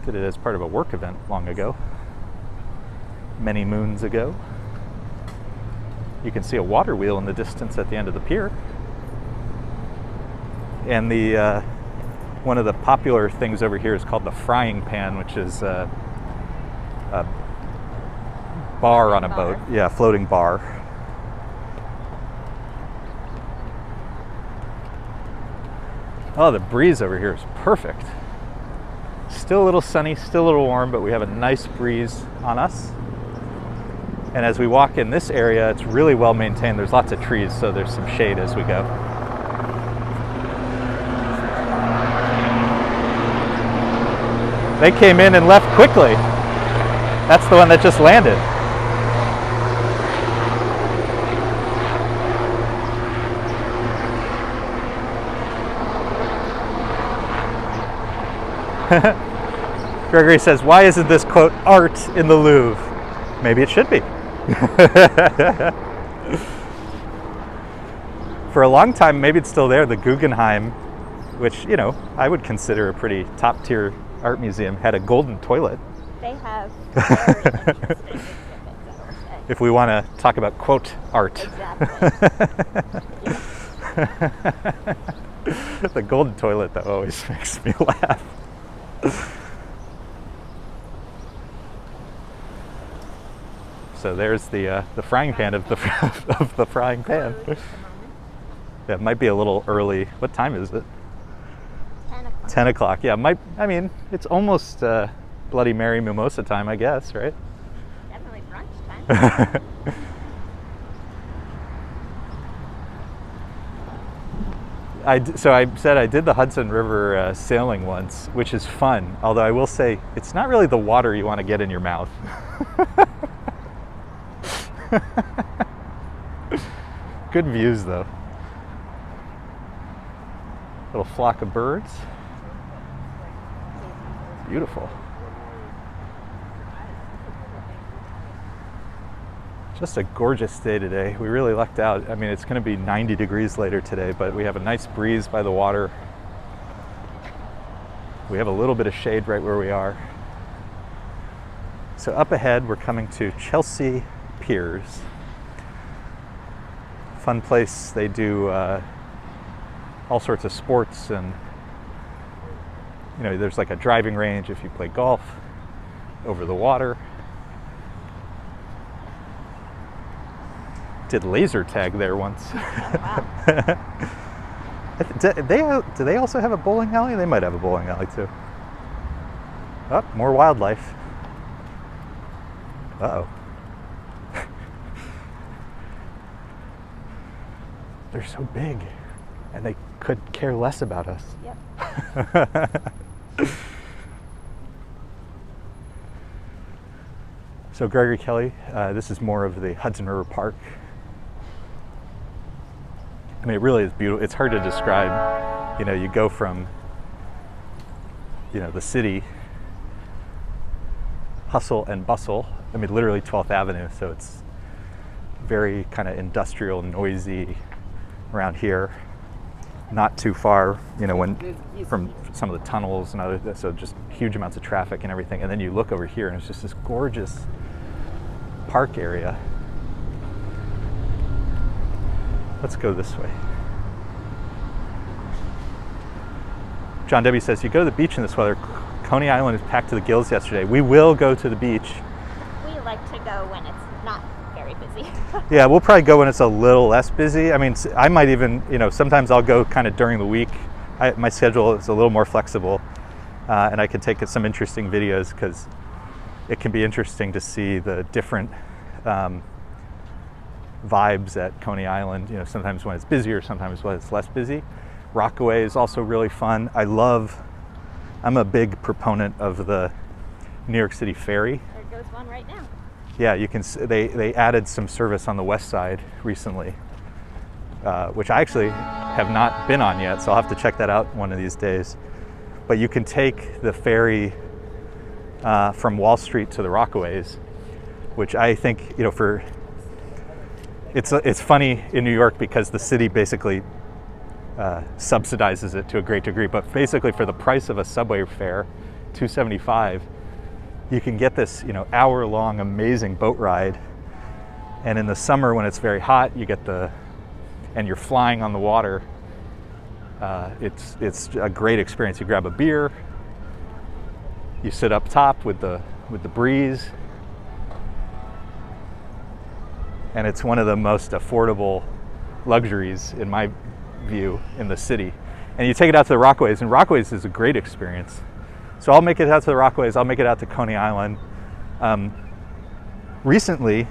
Did it as part of a work event long ago, many moons ago. You can see a water wheel in the distance at the end of the pier. And the one of the popular things over here is called the frying pan, which is a bar on a boat. Yeah, floating bar. Oh, the breeze over here is perfect. Still a little sunny, still a little warm, but we have a nice breeze on us. And as we walk in this area, it's really well maintained. There's lots of trees, so there's some shade as we go. They came in and left quickly. That's the one that just landed. Gregory says, why isn't this, quote, art in the Louvre? Maybe it should be. For a long time, maybe it's still there, the Guggenheim, which, you know, I would consider a pretty top-tier art museum, had a golden toilet. They have very interesting exhibits, I will say. If we want to talk about quote art. Exactly. Yes. The golden toilet, that always makes me laugh. So there's the frying pan of the of the frying pan. Closed at the moment. Yeah, it might be a little early. What time is it? 10 o'clock. 10 o'clock. Yeah, I mean, it's almost Bloody Mary mimosa time, I guess, right? Definitely brunch time. So I said I did the Hudson River sailing once, which is fun. Although I will say, it's not really the water you want to get in your mouth. Good views, though. Little flock of birds. Beautiful. Just a gorgeous day today. We really lucked out. I mean, it's going to be 90 degrees later today, but we have a nice breeze by the water. We have a little bit of shade right where we are. So up ahead, we're coming to Chelsea Piers. Fun place. They do all sorts of sports, and you know, there's like a driving range if you play golf over the water. Did laser tag there once. Oh, wow. Do they also have a bowling alley? They might have a bowling alley too. Oh, more wildlife. Uh-oh. They're so big, and they could care less about us. Yep. So Gregory Kelly, this is more of the Hudson River Park. I mean, it really is beautiful. It's hard to describe. You know, you go from, you know, the city, hustle and bustle. I mean, literally 12th Avenue, so it's very kind of industrial, noisy around here. Not too far, you know, from some of the tunnels and other, so just huge amounts of traffic and everything. And then you look over here, and it's just this gorgeous park area. Let's go this way. John W. says, you go to the beach in this weather. Coney Island is packed to the gills yesterday. We will go to the beach. We like to go when it's not very busy. Yeah, we'll probably go when it's a little less busy. I mean, I might even, you know, sometimes I'll go kind of during the week. My schedule is a little more flexible, and I can take some interesting videos because it can be interesting to see the different vibes at Coney Island, you know, sometimes when it's busier, sometimes when it's less busy. Rockaway is also really fun. I'm a big proponent of the New York City ferry. There goes one right now. Yeah, you can. They added some service on the west side recently, which I actually have not been on yet, so I'll have to check that out one of these days. But you can take the ferry from Wall Street to the Rockaways, which I think, you know, it's funny in New York because the city basically subsidizes it to a great degree, but basically for the price of a subway fare, $2.75, you can get this, you know, hour-long amazing boat ride. And in the summer when it's very hot, you get and you're flying on the water. It's a great experience. You grab a beer, you sit up top with the breeze, and it's one of the most affordable luxuries in my view in the city. And you take it out to the Rockaways, and Rockaways is a great experience. So I'll make it out to the Rockaways, I'll make it out to Coney Island. Recently,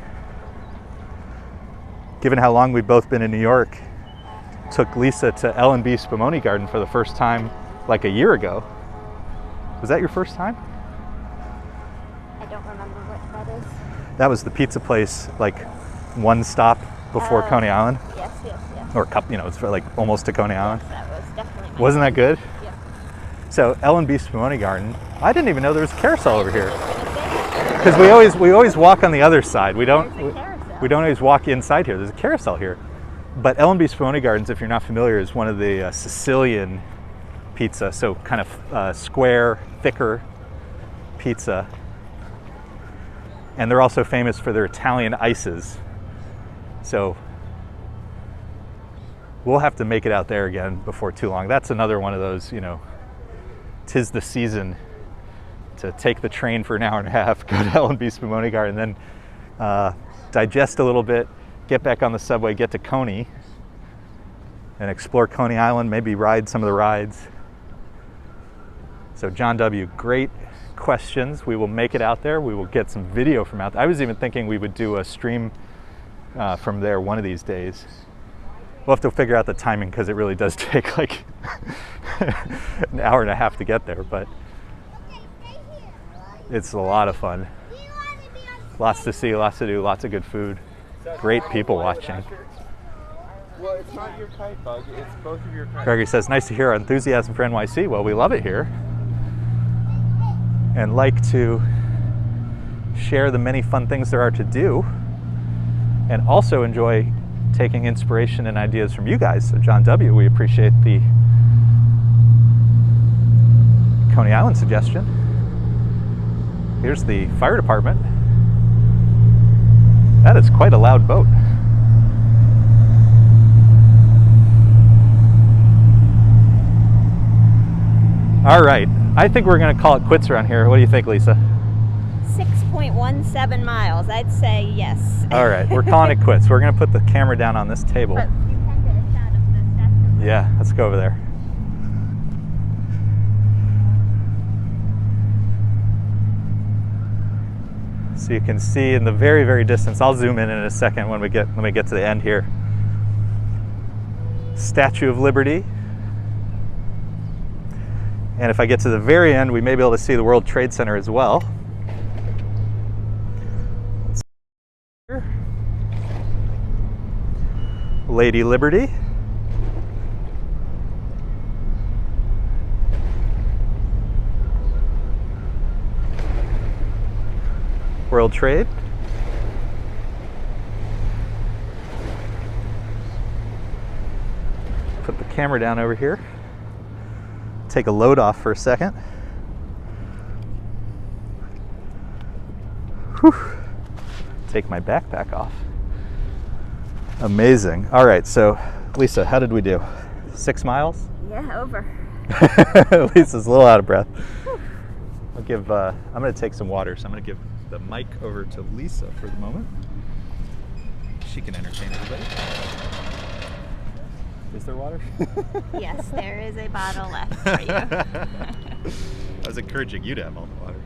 given how long we've both been in New York, took Lisa to L&B Spumoni Garden for the first time like a year ago. Was that your first time? I don't remember what that is. That was the pizza place, like one stop before Coney Island, Yes. or you know, it's like almost to Coney Island. That was definitely. Wasn't that good? Yeah. So L&B Spumoni Garden. I didn't even know there was a carousel over here. I was gonna say, because we always walk on the other side. We don't There's a carousel. we don't always walk inside here. There's a carousel here. But L&B Spumoni Gardens, if you're not familiar, is one of the Sicilian pizza, so kind of square, thicker pizza. And they're also famous for their Italian ices. So we'll have to make it out there again before too long. That's another one of those, you know, 'tis the season to take the train for an hour and a half, go to L&B Spumoni Garden, and then digest a little bit, get back on the subway, get to Coney, and explore Coney Island, maybe ride some of the rides. So John W., great questions. We will make it out there. We will get some video from out there. I was even thinking we would do a stream from there one of these days. We'll have to figure out the timing because it really does take like an hour and a half to get there, but it's a lot of fun. Lots to see, lots to do, lots of good food, great people watching. Well, it's not your kite, Bug. It's both of your kites. Gregory says, nice to hear our enthusiasm for NYC. Well, we love it here and like to share the many fun things there are to do, and also enjoy taking inspiration and ideas from you guys. So John W., we appreciate the Coney Island suggestion. Here's the fire department. That is quite a loud boat. All right, I think we're gonna call it quits around here. What do you think, Lisa? 6.17 miles. I'd say yes. All right, we're calling it quits. We're gonna put the camera down on this table. But you can get a shot of the statue. Yeah, let's go over there. So you can see in the very, very distance, I'll zoom in a second when we get to the end here. Statue of Liberty. And if I get to the very end, we may be able to see the World Trade Center as well. Lady Liberty. World Trade. Put the camera down over here. Take a load off for a second. Whew. Take my backpack off. Amazing. All right, so Lisa, how did we do? 6 miles? Yeah, over. Lisa's a little out of breath. I'll give. I'm going to take some water, so I'm going to give the mic over to Lisa for the moment. She can entertain everybody. Is there water? Yes, there is a bottle left for you. I was encouraging you to have all the water.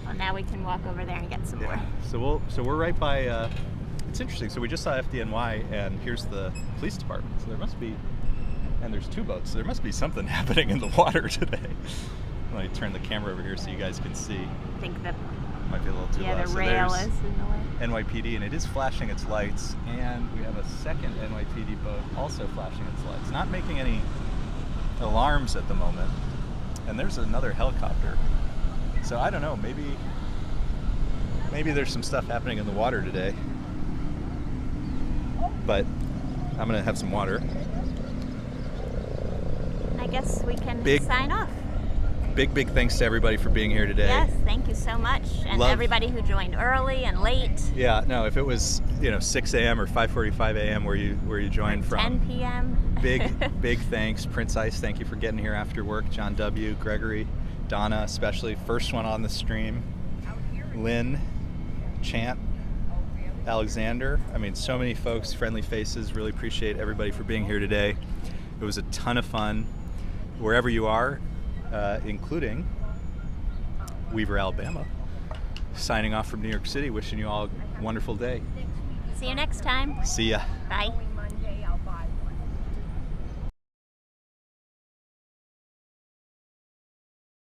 Well, now we can walk over there and get some more. So we're right by. It's interesting. So we just saw FDNY, and here's the police department. So there must be, and there's 2 boats. So there must be something happening in the water today. Let me turn the camera over here so you guys can see. I think the Might be a little too low. the So rail there's is in the way. NYPD, and it is flashing its lights, and we have a second NYPD boat also flashing its lights. Not making any alarms at the moment. And there's another helicopter. So I don't know, maybe there's some stuff happening in the water today. But I'm gonna have some water. I guess we can sign off. Big thanks to everybody for being here today. Yes, thank you so much. And everybody who joined early and late. Yeah, no, if it was 6 a.m. or 5:45 a.m. where you joined from. 10 p.m. Big thanks. Prince Ice, thank you for getting here after work. John W., Gregory, Donna especially, first one on the stream. Lynn, Chant, Alexander. I mean, so many folks, friendly faces. Really appreciate everybody for being here today. It was a ton of fun. Wherever you are, including Weaver, Alabama. Signing off from New York City, wishing you all a wonderful day. See you next time. See ya. Bye.